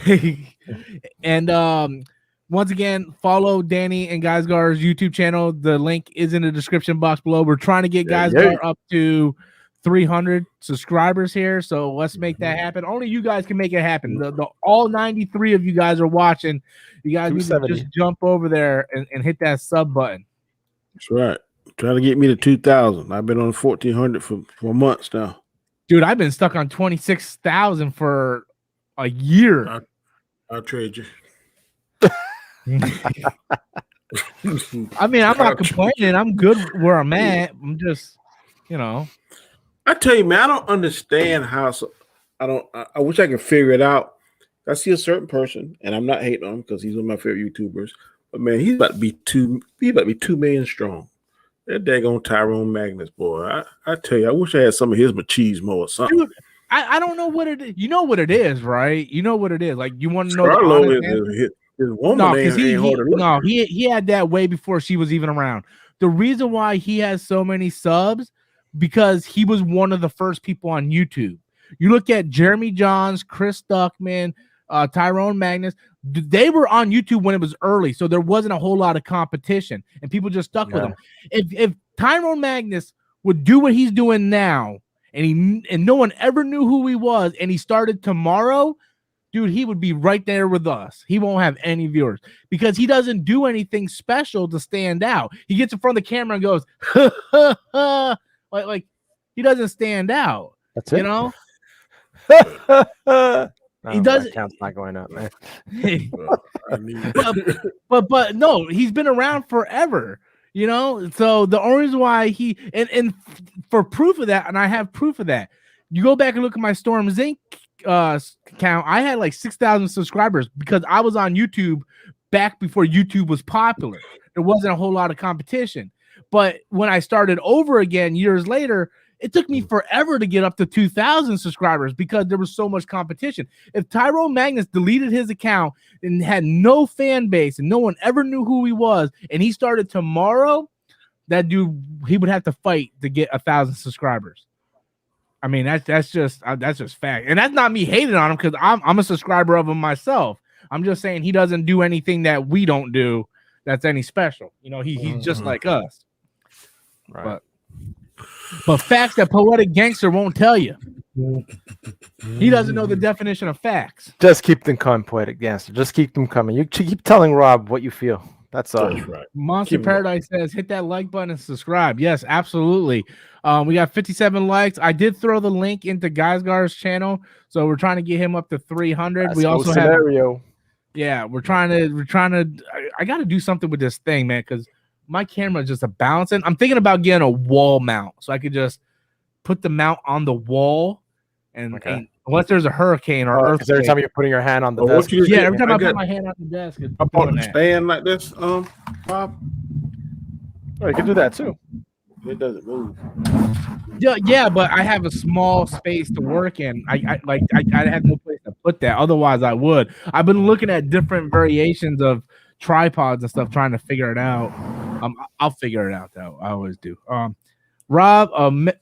friends. And once again, follow Danny and Geisgar's YouTube channel. The link is in the description box below. We're trying to get Yeah, Geisgar yeah. up to 300 subscribers here, so let's make that happen. Only you guys can make it happen. The all 93 of you guys are watching. You guys need to 270. just jump over there and hit that sub button. That's right. Trying to get me to 2,000. I've been on 1,400 for months now. Dude, I've been stuck on 26,000 for a year. I'll trade you. I mean, I'm not complaining. I'm good where I'm at. I'm just, you know. I tell you, man, I don't understand how. I wish I could figure it out. I see a certain person, and I'm not hating on him because he's one of my favorite YouTubers. But man, he's about to be 2 million strong. That daggone Tyrone Magnus, boy. I tell you, I wish I had some of his machismo or something. Dude, I don't know what it is. You know what it is, right? You know what it is. Like, you want to know the Scarlo honest is answer? his woman. No, because ain't hard to look. he had that way before she was even around. The reason why he has so many subs because he was one of the first people on YouTube. You look at Jeremy Johns, Chris Duckman, Tyrone Magnus. They were on YouTube when it was early, so there wasn't a whole lot of competition, and people just stuck with him. If Tyrone Magnus would do what he's doing now, and no one ever knew who he was, and he started tomorrow, dude, he would be right there with us. He won't have any viewers because he doesn't do anything special to stand out. He gets in front of the camera and goes, like he doesn't stand out. That's it. You know? He doesn't. Count's not going up, man. but no, he's been around forever. You know, so the only reason why he and for proof of that, and I have proof of that, you go back and look at my Storm Zinc account. I had like 6,000 subscribers because I was on YouTube back before YouTube was popular. There wasn't a whole lot of competition. But when I started over again years later, it took me forever to get up to 2,000 subscribers because there was so much competition. If Tyrone Magnus deleted his account and had no fan base and no one ever knew who he was, and he started tomorrow, that dude, he would have to fight to get 1,000 subscribers. I mean, that's just fact. And that's not me hating on him because I'm a subscriber of him myself. I'm just saying he doesn't do anything that we don't do that's any special. You know, he's just like us. Right. But facts that Poetic Gangster won't tell you. He doesn't know the definition of facts. Just keep them coming, Poetic Gangster. Just keep them coming. You keep telling Rob what you feel. That's all. That's right. Monster Paradise says, hit that like button and subscribe. Yes, absolutely. We got 57 likes. I did throw the link into Geisgar's channel, so we're trying to get him up to 300. That's we also have scenario. Yeah, we're trying to. I got to do something with this thing, man, because my camera is just a balancing. I'm thinking about getting a wall mount so I could just put the mount on the wall and unless there's a hurricane or Because every earthquake. time you're putting your hand on the What desk. you Yeah, get? every time I got put my hand on the desk, it's a doing that. stand like this, Bob. Oh, you can do that too. It doesn't move. Yeah, but I have a small space to work in. I have no place to put that. Otherwise, I would. I've been looking at different variations of tripods and stuff, trying to figure it out. I'll figure it out though. I always do. Rob,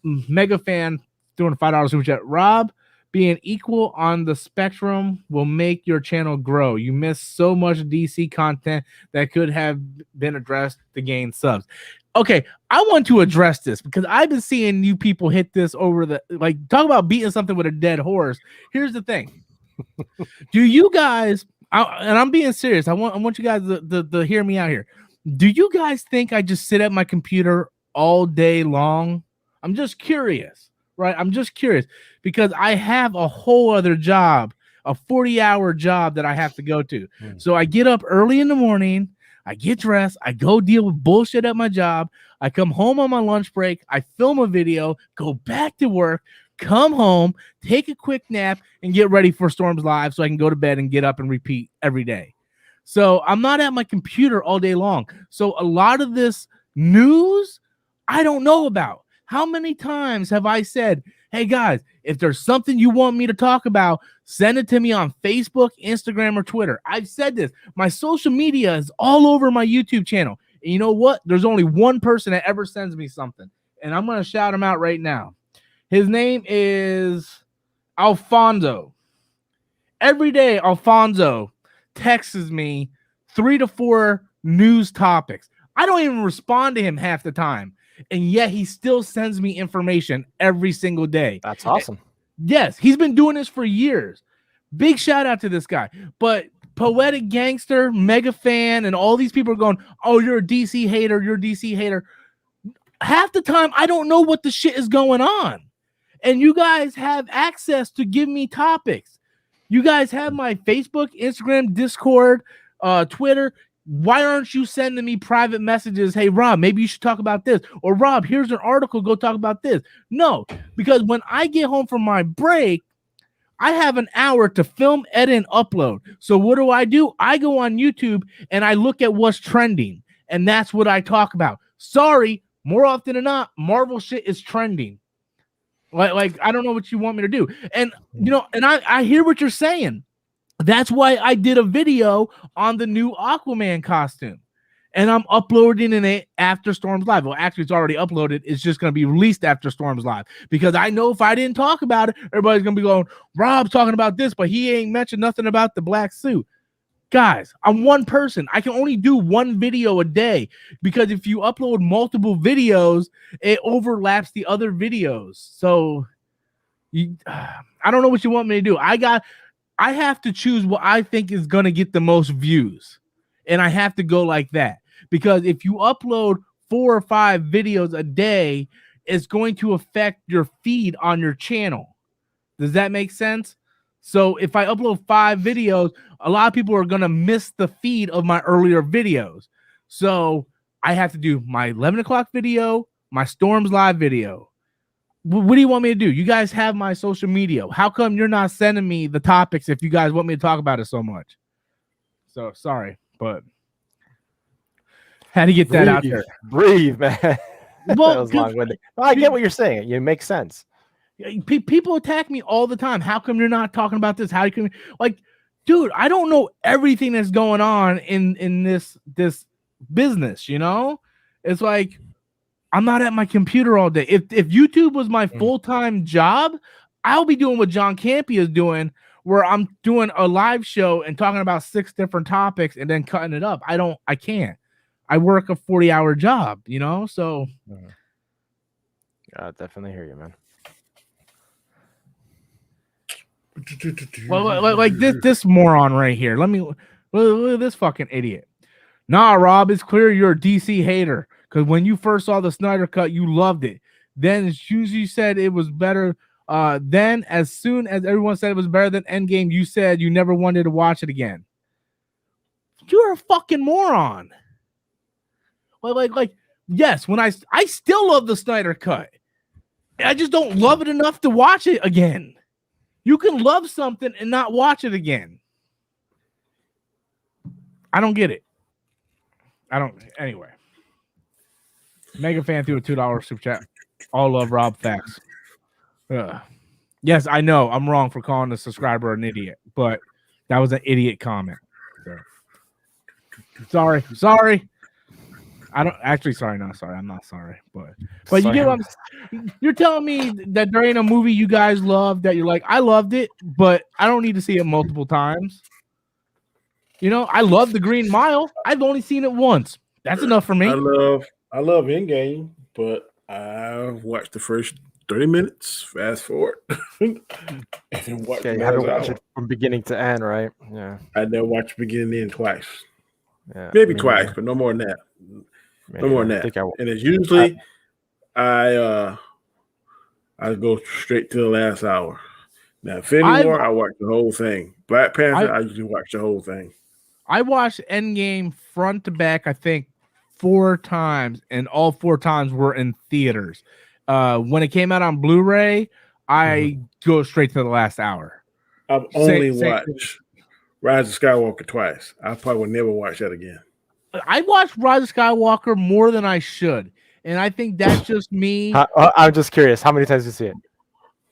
mega fan, doing $5 super chat. Rob, being equal on the spectrum will make your channel grow. You miss so much DC content that could have been addressed to gain subs. Okay, I want to address this because I've been seeing you people hit this over the talk about beating something with a dead horse. Here's the thing. Do you guys, and I'm being serious, I want you guys to hear me out here. Do you guys think I just sit at my computer all day long? I'm just curious, right? I'm just curious because I have a whole other job, a 40-hour job that I have to go to. So I get up early in the morning, I get dressed, I go deal with bullshit at my job, I come home on my lunch break, I film a video, go back to work, come home, take a quick nap, and get ready for Storms Live so I can go to bed and get up and repeat every day. So I'm not at my computer all day long. So a lot of this news I don't know about. How many times have I said, hey guys, if there's something you want me to talk about, send it to me on Facebook, Instagram, or Twitter. I've said this. My social media is all over my YouTube channel. And you know what? There's only one person that ever sends me something. And I'm going to shout him out right now. His name is Alfonso. Every day, Alfonso texts me 3 to 4 news topics. I don't even respond to him half the time. And yet he still sends me information every single day. That's awesome. Yes, he's been doing this for years. Big shout out to this guy. But Poetic Gangster, mega fan, and all these people are going, oh, you're a DC hater. You're a DC hater. Half the time, I don't know what the shit is going on. And you guys have access to give me topics. You guys have my Facebook, Instagram, Discord, Twitter. Why aren't you sending me private messages? Hey, Rob, maybe you should talk about this. Or Rob, here's an article. Go talk about this. No, because when I get home from my break, I have an hour to film, edit, and upload. So what do? I go on YouTube and I look at what's trending. And that's what I talk about. Sorry, more often than not, Marvel shit is trending. Like I don't know what you want me to do. And, and I hear what you're saying. That's why I did a video on the new Aquaman costume. And I'm uploading it after Storms Live. Well, actually, it's already uploaded. It's just going to be released after Storms Live. Because I know if I didn't talk about it, everybody's going to be going, Rob's talking about this, but he ain't mentioned nothing about the black suit. Guys, I'm one person. I can only do one video a day. Because if you upload multiple videos, it overlaps the other videos. So, I don't know what you want me to do. I have to choose what I think is going to get the most views. And I have to go like that. Because if you upload 4 or 5 videos a day, it's going to affect your feed on your channel. Does that make sense? So if I upload 5 videos, a lot of people are going to miss the feed of my earlier videos. So I have to do my 11 o'clock video, my Storms Live video. What do you want me to do? You guys have my social media. How come you're not sending me the topics if you guys want me to talk about it so much? So sorry, but had to get that out there. Breathe, man. Well, that was long-winded. I get what you're saying. It makes sense. People attack me all the time. How come you're not talking about this? How you can dude? I don't know everything that's going on in this business. It's like I'm not at my computer all day. If YouTube was my full-time job, I'll be doing what John Campy is doing, where I'm doing a live show and talking about 6 different topics and then cutting it up. I can't. I work a 40-hour job, so. I definitely hear you, man. Well, like this moron right here. Look at this fucking idiot. Nah, Rob, it's clear you're a DC hater. Because when you first saw the Snyder Cut, you loved it. Then as soon as you said it was better, then as soon as everyone said it was better than Endgame, you said you never wanted to watch it again. You're a fucking moron. Yes, when I still love the Snyder Cut. I just don't love it enough to watch it again. You can love something and not watch it again. I don't get it. I don't. Anyway, Mega Fan threw a $2 super chat. All love, Rob. Facts. Yes, I know I'm wrong for calling a subscriber an idiot, but that was an idiot comment. So. Sorry. I don't actually. Sorry, not sorry. I'm not sorry, but you get what you're telling me that there ain't a movie you guys love that you're like, I loved it, but I don't need to see it multiple times. You know, I love The Green Mile. I've only seen it once. That's enough for me. I love Endgame, but I watched the first 30 minutes, fast forward, and watch you haven't watched it from beginning to end, right? Yeah. I never watched beginning to end twice. Yeah, maybe twice, but no more than that. No more than that. And it's usually I go straight to the last hour. Now, Infinity War, I watch the whole thing. Black Panther, I usually watch the whole thing. I watched Endgame front to back, I think, 4 times, and all 4 times were in theaters. When it came out on Blu-ray, I go straight to the last hour. I've only watched Rise of Skywalker twice. I probably would never watch that again. I watched Rise of Skywalker more than I should, and I think that's just me. I'm just curious. How many times did you see it?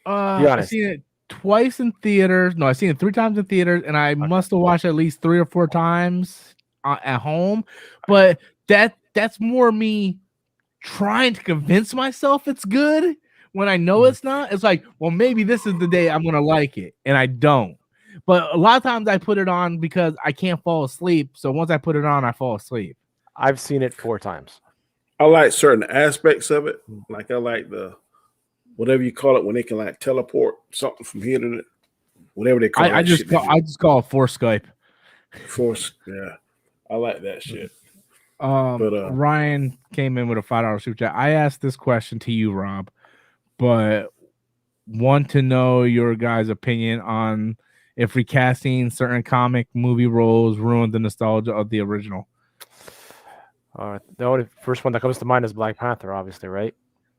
Be honest. I've seen it twice in theaters. No, I've seen it 3 times in theaters, and I must have watched at least 3 or 4 times at home. But that's more me trying to convince myself it's good when I know it's not. It's like, well, maybe this is the day I'm gonna like it, and I don't. But a lot of times I put it on because I can't fall asleep. So once I put it on, I fall asleep. I've seen it 4 times. I like certain aspects of it. Like I like the whatever you call it when they can like teleport something from here to whatever they call it. I just call it Force Skype. Force, yeah. I like that shit. Ryan came in with a $5 super chat. I asked this question to you, Rob, but want to know your guys' opinion on if recasting certain comic movie roles ruined the nostalgia of the original. The only first one that comes to mind is Black Panther, obviously, right?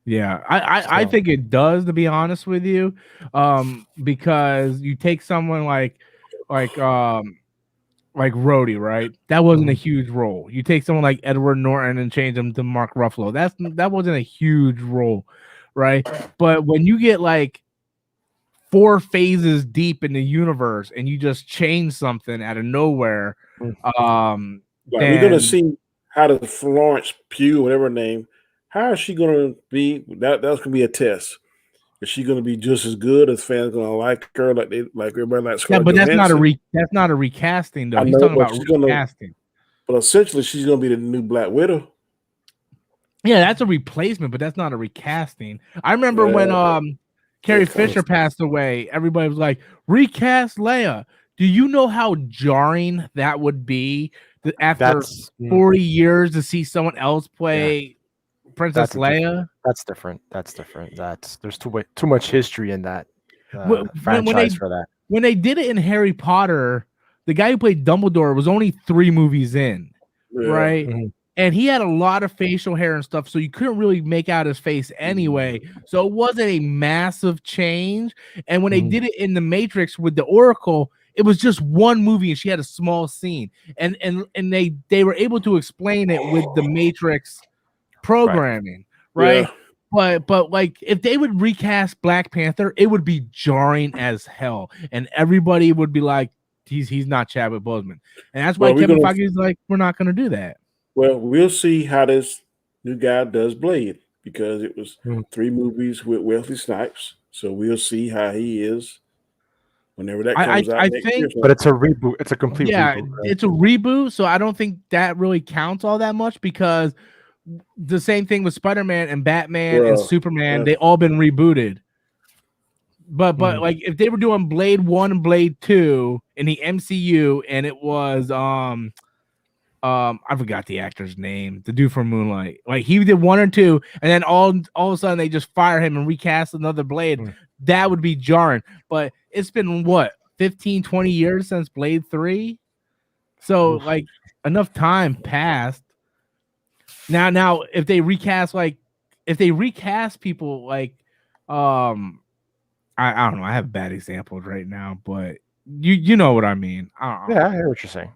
Yeah, I think it does, to be honest with you, because you take someone like Rhodey, right? That wasn't a huge role. You take someone like Edward Norton and change him to Mark Ruffalo. That wasn't a huge role, right? But when you get like 4 phases deep in the universe and you just change something out of nowhere, we're gonna see how does Florence Pugh, whatever her name, how is she gonna be? That's gonna be a test. Is she going to be just as good as fans going to like her, like everybody likes her? Yeah, but that's not a recasting though. He's talking about recasting. But essentially, she's going to be the new Black Widow. Yeah, that's a replacement, but that's not a recasting. I remember when Carrie Fisher passed away, everybody was like, recast Leia. Do you know how jarring that would be after 40 years to see someone else play Princess Leia? That's different. There's too much history in that franchise for that. When they did it in Harry Potter, the guy who played Dumbledore was only 3 movies in, right? Mm-hmm. And he had a lot of facial hair and stuff, so you couldn't really make out his face anyway. So it wasn't a massive change. And when they did it in The Matrix with the Oracle, it was just 1 movie, and she had a small scene. And they were able to explain it with the Matrix programming, right? Yeah. But like if they would recast Black Panther, it would be jarring as hell, and everybody would be like, he's not Chadwick Boseman, and that's why Kevin Feige's like, we're not going to do that. Well, we'll see how this new guy does Blade, because it was 3 movies with Wesley Snipes, so we'll see how he is whenever that comes out. I think, but it's a reboot. It's a complete reboot. Right? It's a reboot, so I don't think that really counts all that much, because the same thing with Spider-Man and Batman and Superman, they all been rebooted. But like if they were doing Blade 1 and Blade 2 in the MCU, and it was I forgot the actor's name, the dude from Moonlight. Like he did 1 or 2, and then all of a sudden they just fire him and recast another Blade. That would be jarring. But it's been what, 15, 20 years since Blade 3? So like enough time passed. Now if they recast people like I don't know. I have bad examples right now, but you know what I mean. Yeah, I hear what you're saying.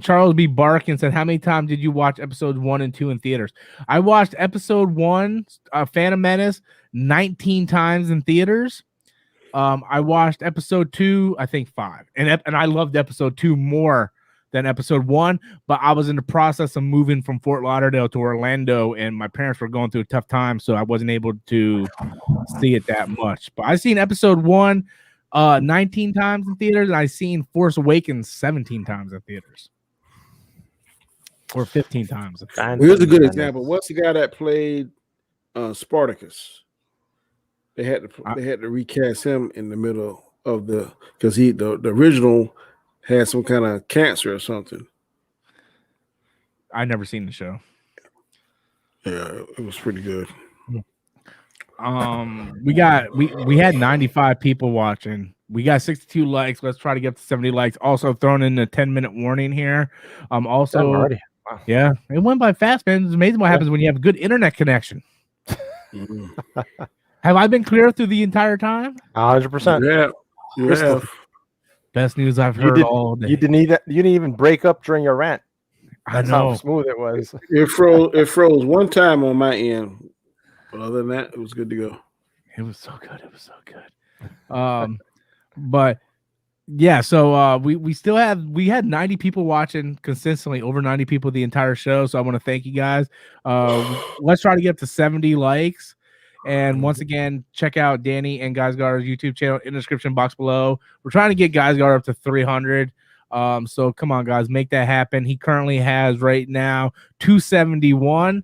Charles B. Barkin said, "How many times did you watch episodes 1 and 2 in theaters?" I watched episode 1, Phantom Menace, 19 times in theaters. I watched episode 2, I think 5, and I loved episode 2 more than episode 1. But I was in the process of moving from Fort Lauderdale to Orlando, and my parents were going through a tough time, so I wasn't able to see it that much. But I seen episode 1 19 times in theaters, and I seen Force Awakens 17 times in theaters, or 15 times. Here's a good example. What's the guy that played Spartacus? They had to recast him in the middle of because the original had some kind of cancer or something. I never seen the show. Yeah, it was pretty good. We had 95 people watching. We got 62 likes. Let's try to get to 70 likes. Also throwing in a 10-minute warning here. Also, wow. Yeah, it went by fast, man. It's amazing what happens when you have a good internet connection. Have I been clear through the entire time? 100%. Yeah. Best news I've heard all day. You didn't even break up during your rant. That's I know how smooth it was. It froze one time on my end. But other than that, it was good to go. It was so good. It was so good. But yeah, so we had 90 people watching consistently, over 90 people the entire show. So I want to thank you guys. Let's try to get up to 70 likes. And once again, check out Danny and Guys Guard's YouTube channel in the description box below. We're trying to get Guys Guard up to 300. So come on, guys, make that happen. He currently has right now 271.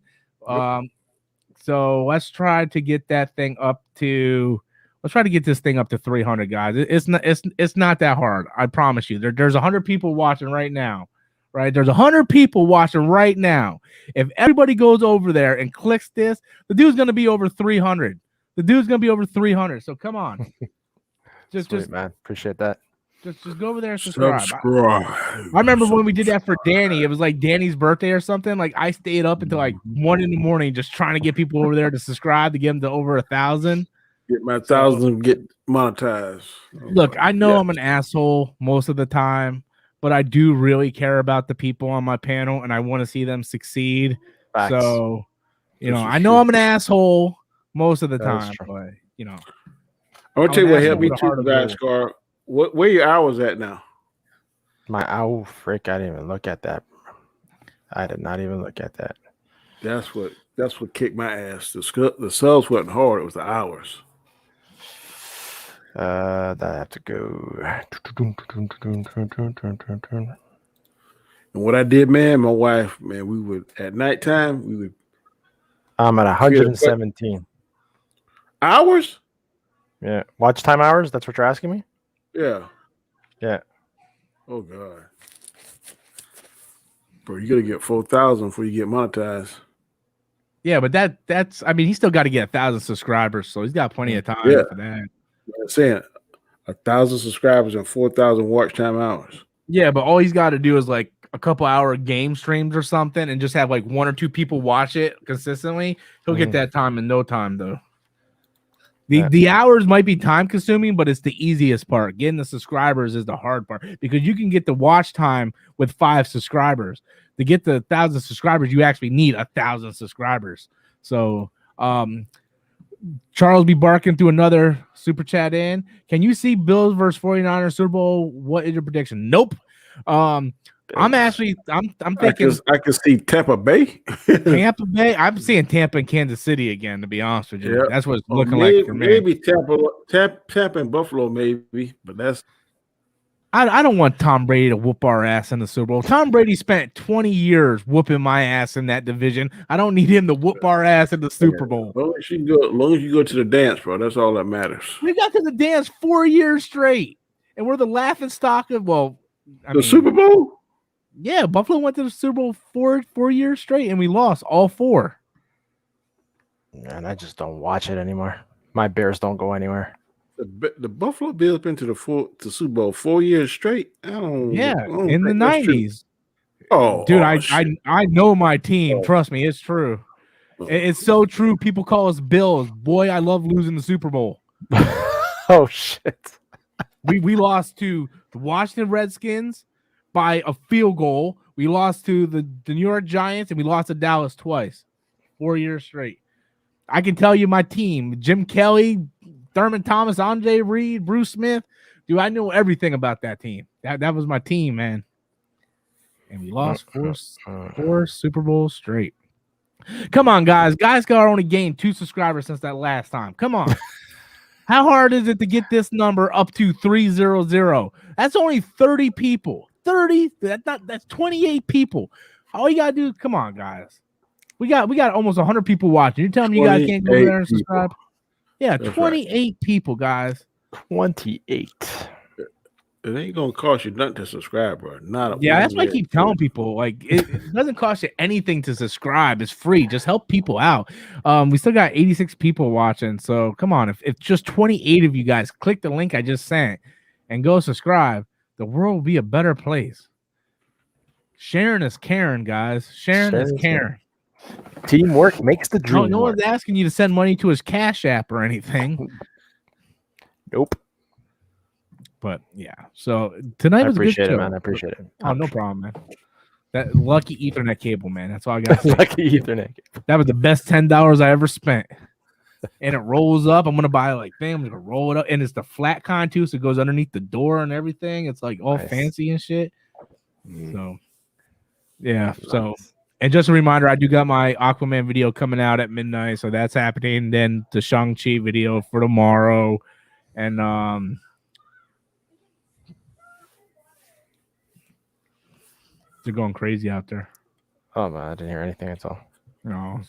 So let's try to get that thing up to. Let's try to get this thing up to 300, guys. It's not that hard. I promise you. There's 100 people watching right now. Right? There's 100 people watching right now. If everybody goes over there and clicks this, the dude's going to be over 300. The dude's going to be over 300. So come on. Just man. Appreciate that. Just go over there and subscribe. I remember when we did that for Danny. It was like Danny's birthday or something. Like I stayed up until like 1 a.m. just trying to get people over there to subscribe to get them to over 1,000. Get my 1,000 get monetized. Look, I know I'm an asshole most of the time, but I do really care about the people on my panel and I want to see them succeed. Facts. So, I know I'm an asshole most of the time, but I'm gonna tell you what helped me too, guys. Scar, where your hours at now? My owl frick! I didn't even look at that. I did not even look at that. That's what kicked my ass. The subs wasn't hard; it was the hours. That I have to go. And what I did, man, my wife, man, we would at nighttime. I'm at 117 hours. Yeah, watch time hours. That's what you're asking me. Yeah. Oh God, bro, you gotta get 4,000 before you get monetized. Yeah, but that's. I mean, he's still got to get 1,000 subscribers, so he's got plenty of time for that. I'm saying 1,000 subscribers and 4,000 watch time hours. Yeah, but all he's got to do is like a couple hour game streams or something, and just have like 1 or 2 people watch it consistently. He'll get that time in no time, though. The hours might be time consuming, but it's the easiest part. Getting the subscribers is the hard part because you can get the watch time with 5 subscribers. To get the 1,000 subscribers, you actually need 1,000 subscribers. So, Charles B. Barkin threw another super chat in. Can you see Bills versus 49ers Super Bowl? What is your prediction? Nope. I'm thinking I can see Tampa Bay. Tampa Bay. I'm seeing Tampa and Kansas City again, to be honest with you. Yeah. That's what it's looking like for me. Maybe Tampa and Buffalo, maybe, but that's I don't want Tom Brady to whoop our ass in the Super Bowl. Tom Brady spent 20 years whooping my ass in that division. I don't need him to whoop our ass in the Super Bowl. As long as you go to the dance, bro, that's all that matters. We got to the dance 4 years straight, and we're the laughing stock of Super Bowl. Yeah, Buffalo went to the Super Bowl 4 years straight, and we lost all 4. And I just don't watch it anymore. My Bears don't go anywhere. The Buffalo Bills been to the Super Bowl 4 years straight. In the 90s. Oh, dude, I know my team. Trust me, it's true. It's so true. People call us Bills. Boy, I love losing the Super Bowl. Oh shit. We lost to the Washington Redskins by a field goal. We lost to the New York Giants, and we lost to Dallas twice, 4 years straight. I can tell you my team: Jim Kelly, Thurman Thomas, Andre Reed, Bruce Smith. Dude, I know everything about that team. That was my team, man. And we lost four Super Bowls straight. Come on, guys. Guys got only gained 2 subscribers since that last time. Come on. How hard is it to get this number up to 300? That's only 30 people. 30. That's 28 people. All you gotta do, come on, guys. We got almost 100 people watching. You're telling me you guys can't go there and subscribe? Yeah, that's 28 right. People, guys. 28. It ain't gonna cost you nothing to subscribe, bro. That's why I keep telling people. Like, it doesn't cost you anything to subscribe. It's free. Just help people out. We still got 86 people watching. So come on, if just 28 of you guys click the link I just sent and go subscribe, the world will be a better place. Sharing is caring, guys. Sharing is caring. Teamwork makes the dream. No one's asking you to send money to his Cash App or anything. Nope. But yeah, so tonight was a good show. Man. I appreciate it. Oh, no problem, man. That lucky Ethernet cable, man. That's all I got. Lucky Ethernet cable. That was the best $10 I ever spent. And it rolls up. I'm gonna buy I'm gonna roll it up, and it's the flat kind too, so it goes underneath the door and everything. It's like all fancy and shit. So yeah. Nice. So and just a reminder, I do got my Aquaman video coming out at midnight, so that's happening. Then the Shang-Chi video for tomorrow, and they're going crazy out there. Oh man, I didn't hear anything at all. No,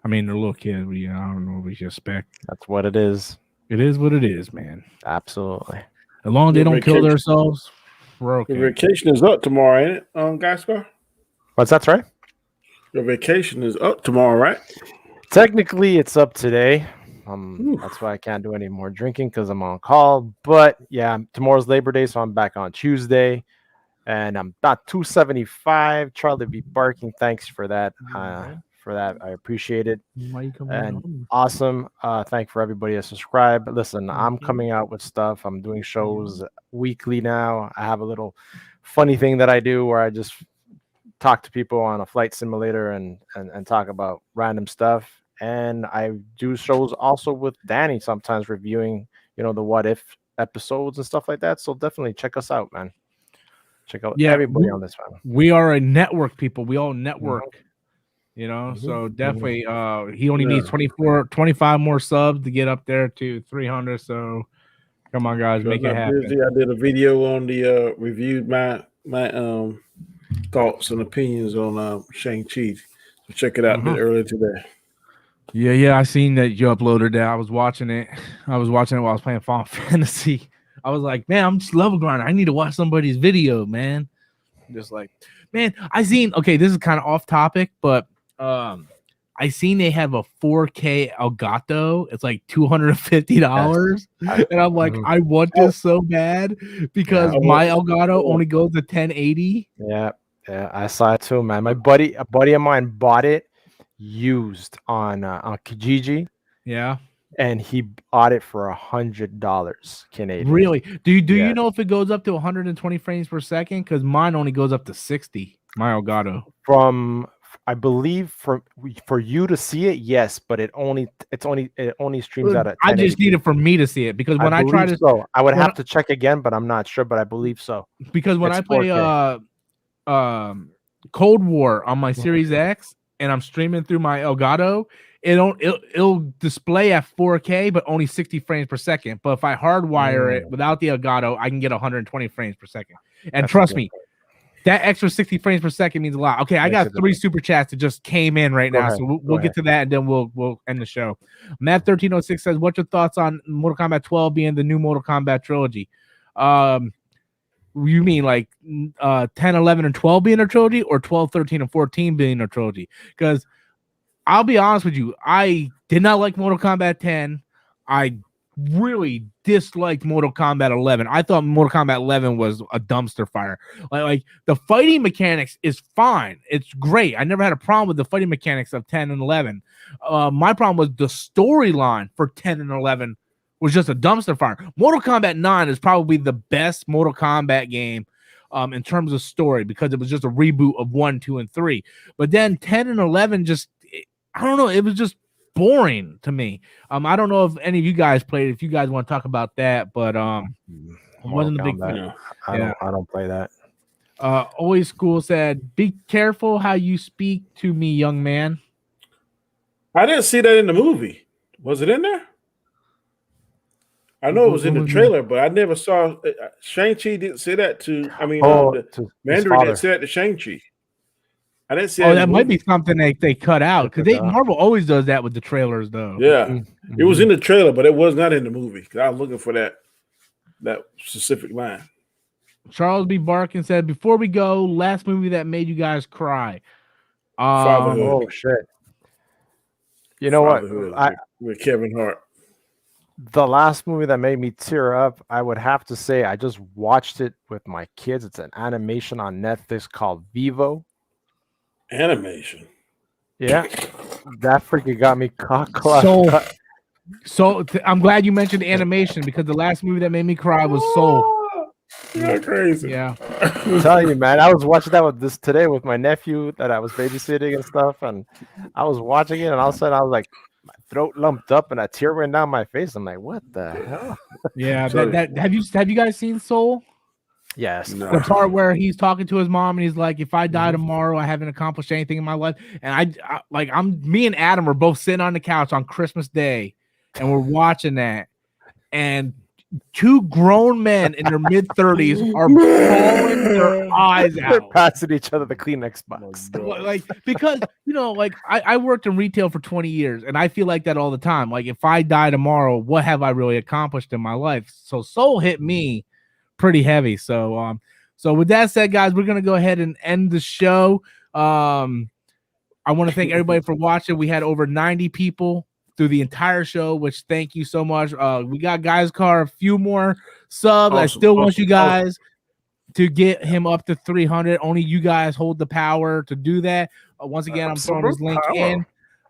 I mean they're little kids. I don't know what we should expect. That's what it is. It is what it is, man. Absolutely. As long as they don't kill themselves, we're okay. Your vacation is up tomorrow, ain't it, Gascar? What's that, right? Your vacation is up tomorrow, right? Technically, it's up today. That's why I can't do any more drinking because I'm on call. But yeah, tomorrow's Labor Day, so I'm back on Tuesday. And I'm not 275. Charlie be barking. Thanks for that. I appreciate it. And awesome. Thank for everybody to subscribe. Listen, I'm coming out with stuff. I'm doing shows weekly now. I have a little funny thing that I do where I just talk to people on a flight simulator and talk about random stuff. And I do shows also with Danny sometimes reviewing, the what if episodes and stuff like that. So definitely check us out, man. Check out everybody on this one. We are a network, people. We all network, so definitely he only needs 25 more subs to get up there to 300. So come on, guys, make it happen. I did a video on the reviewed my thoughts and opinions on Shang-Chi. So check it out a bit earlier today. Yeah, I seen that you uploaded that. I was watching it while I was playing Final Fantasy. I was like, man, I'm just level grinding. I need to watch somebody's video, man. Just like, man, okay, this is kind of off topic, but I seen they have a 4K Elgato. It's like $250. And I'm like, I want this so bad because my Elgato only goes to 1080. Yeah, I saw it too, man. A buddy of mine bought it used on Kijiji. Yeah. And he bought it for $100 Canadian. Really? Do you know if it goes up to 120 frames per second? Because mine only goes up to 60. My Elgato. I believe for you to see it, yes, but it only streams out at 1080. I just need it for me to see it because when I try to, I would have to check again, but I'm not sure. But I believe so. Because when I play 4K. Cold War on my Series X and I'm streaming through my Elgato, it'll display at 4K, but only 60 frames per second. But if I hardwire it without the Elgato, I can get 120 frames per second. And that's trust me, that extra 60 frames per second means a lot. Okay, I got 3 super chats that just came in right now, so we'll get to that and then we'll end the show. Matt1306 says, "What's your thoughts on Mortal Kombat 12 being the new Mortal Kombat trilogy?" You mean like 10, 11, and 12 being a trilogy, or 12, 13, and 14 being a trilogy? Because I'll be honest with you, I did not like Mortal Kombat 10. I really disliked Mortal Kombat 11. I thought Mortal Kombat 11 was a dumpster fire. Like the fighting mechanics is fine. It's great. I never had a problem with the fighting mechanics of 10 and 11. My problem was the storyline for 10 and 11 was just a dumpster fire. Mortal Kombat 9 is probably the best Mortal Kombat game in terms of story because it was just a reboot of 1, 2, and 3. But then 10 and 11 just, I don't know, it was just boring to me. I don't know if any of you guys played it, if you guys want to talk about that, but wasn't a big fan. I don't play that. Always School said, be careful how you speak to me, young man. I didn't see that in the movie. Was it in there? I know it was in the trailer, but I never saw Shang-Chi didn't say that to. I mean, Mandarin didn't say that to Shang-Chi. I didn't see. That might be something they cut out because Marvel always does that with the trailers, though. Yeah, it was in the trailer, but it was not in the movie because I was looking for that specific line. Charles B. Barkin said, "Before we go, last movie that made you guys cry." Oh shit! You know what? With Kevin Hart. The last movie that made me tear up, I would have to say, I just watched it with my kids. It's an animation on Netflix called Vivo. Animation. Yeah, that freaking got me caught. So I'm glad you mentioned animation because the last movie that made me cry was Soul. You're crazy. Yeah, I'm telling you, man. I was watching that today with my nephew that I was babysitting and stuff, and I was watching it, and all of a sudden I was like, my throat lumped up and a tear went down my face. I'm like, what the hell? Yeah, have you guys seen Soul? Yes. No. The part where he's talking to his mom and he's like, if I die tomorrow, I haven't accomplished anything in my life. And me and Adam are both sitting on the couch on Christmas Day and we're watching that. And two grown men in their mid-30s are bawling their eyes out. They're passing each other the Kleenex box. Because I worked in retail for 20 years and I feel like that all the time. Like if I die tomorrow, what have I really accomplished in my life? So Soul hit me pretty heavy. So with that said, guys, we're gonna go ahead and end the show. I want to thank everybody for watching. We had over 90 people through the entire show, which thank you so much. We got Guys Car a few more subs. Awesome, I still want you guys to get him up to 300. Only you guys hold the power to do that. Once again, I'm throwing this link in.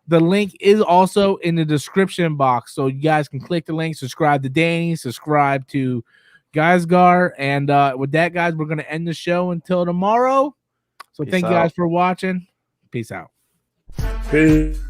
The link is also in the description box, so you guys can click the link, subscribe to Danny, subscribe to Guysgar, and with that, guys, we're going to end the show until tomorrow. So thank you guys for watching. Peace out. Peace.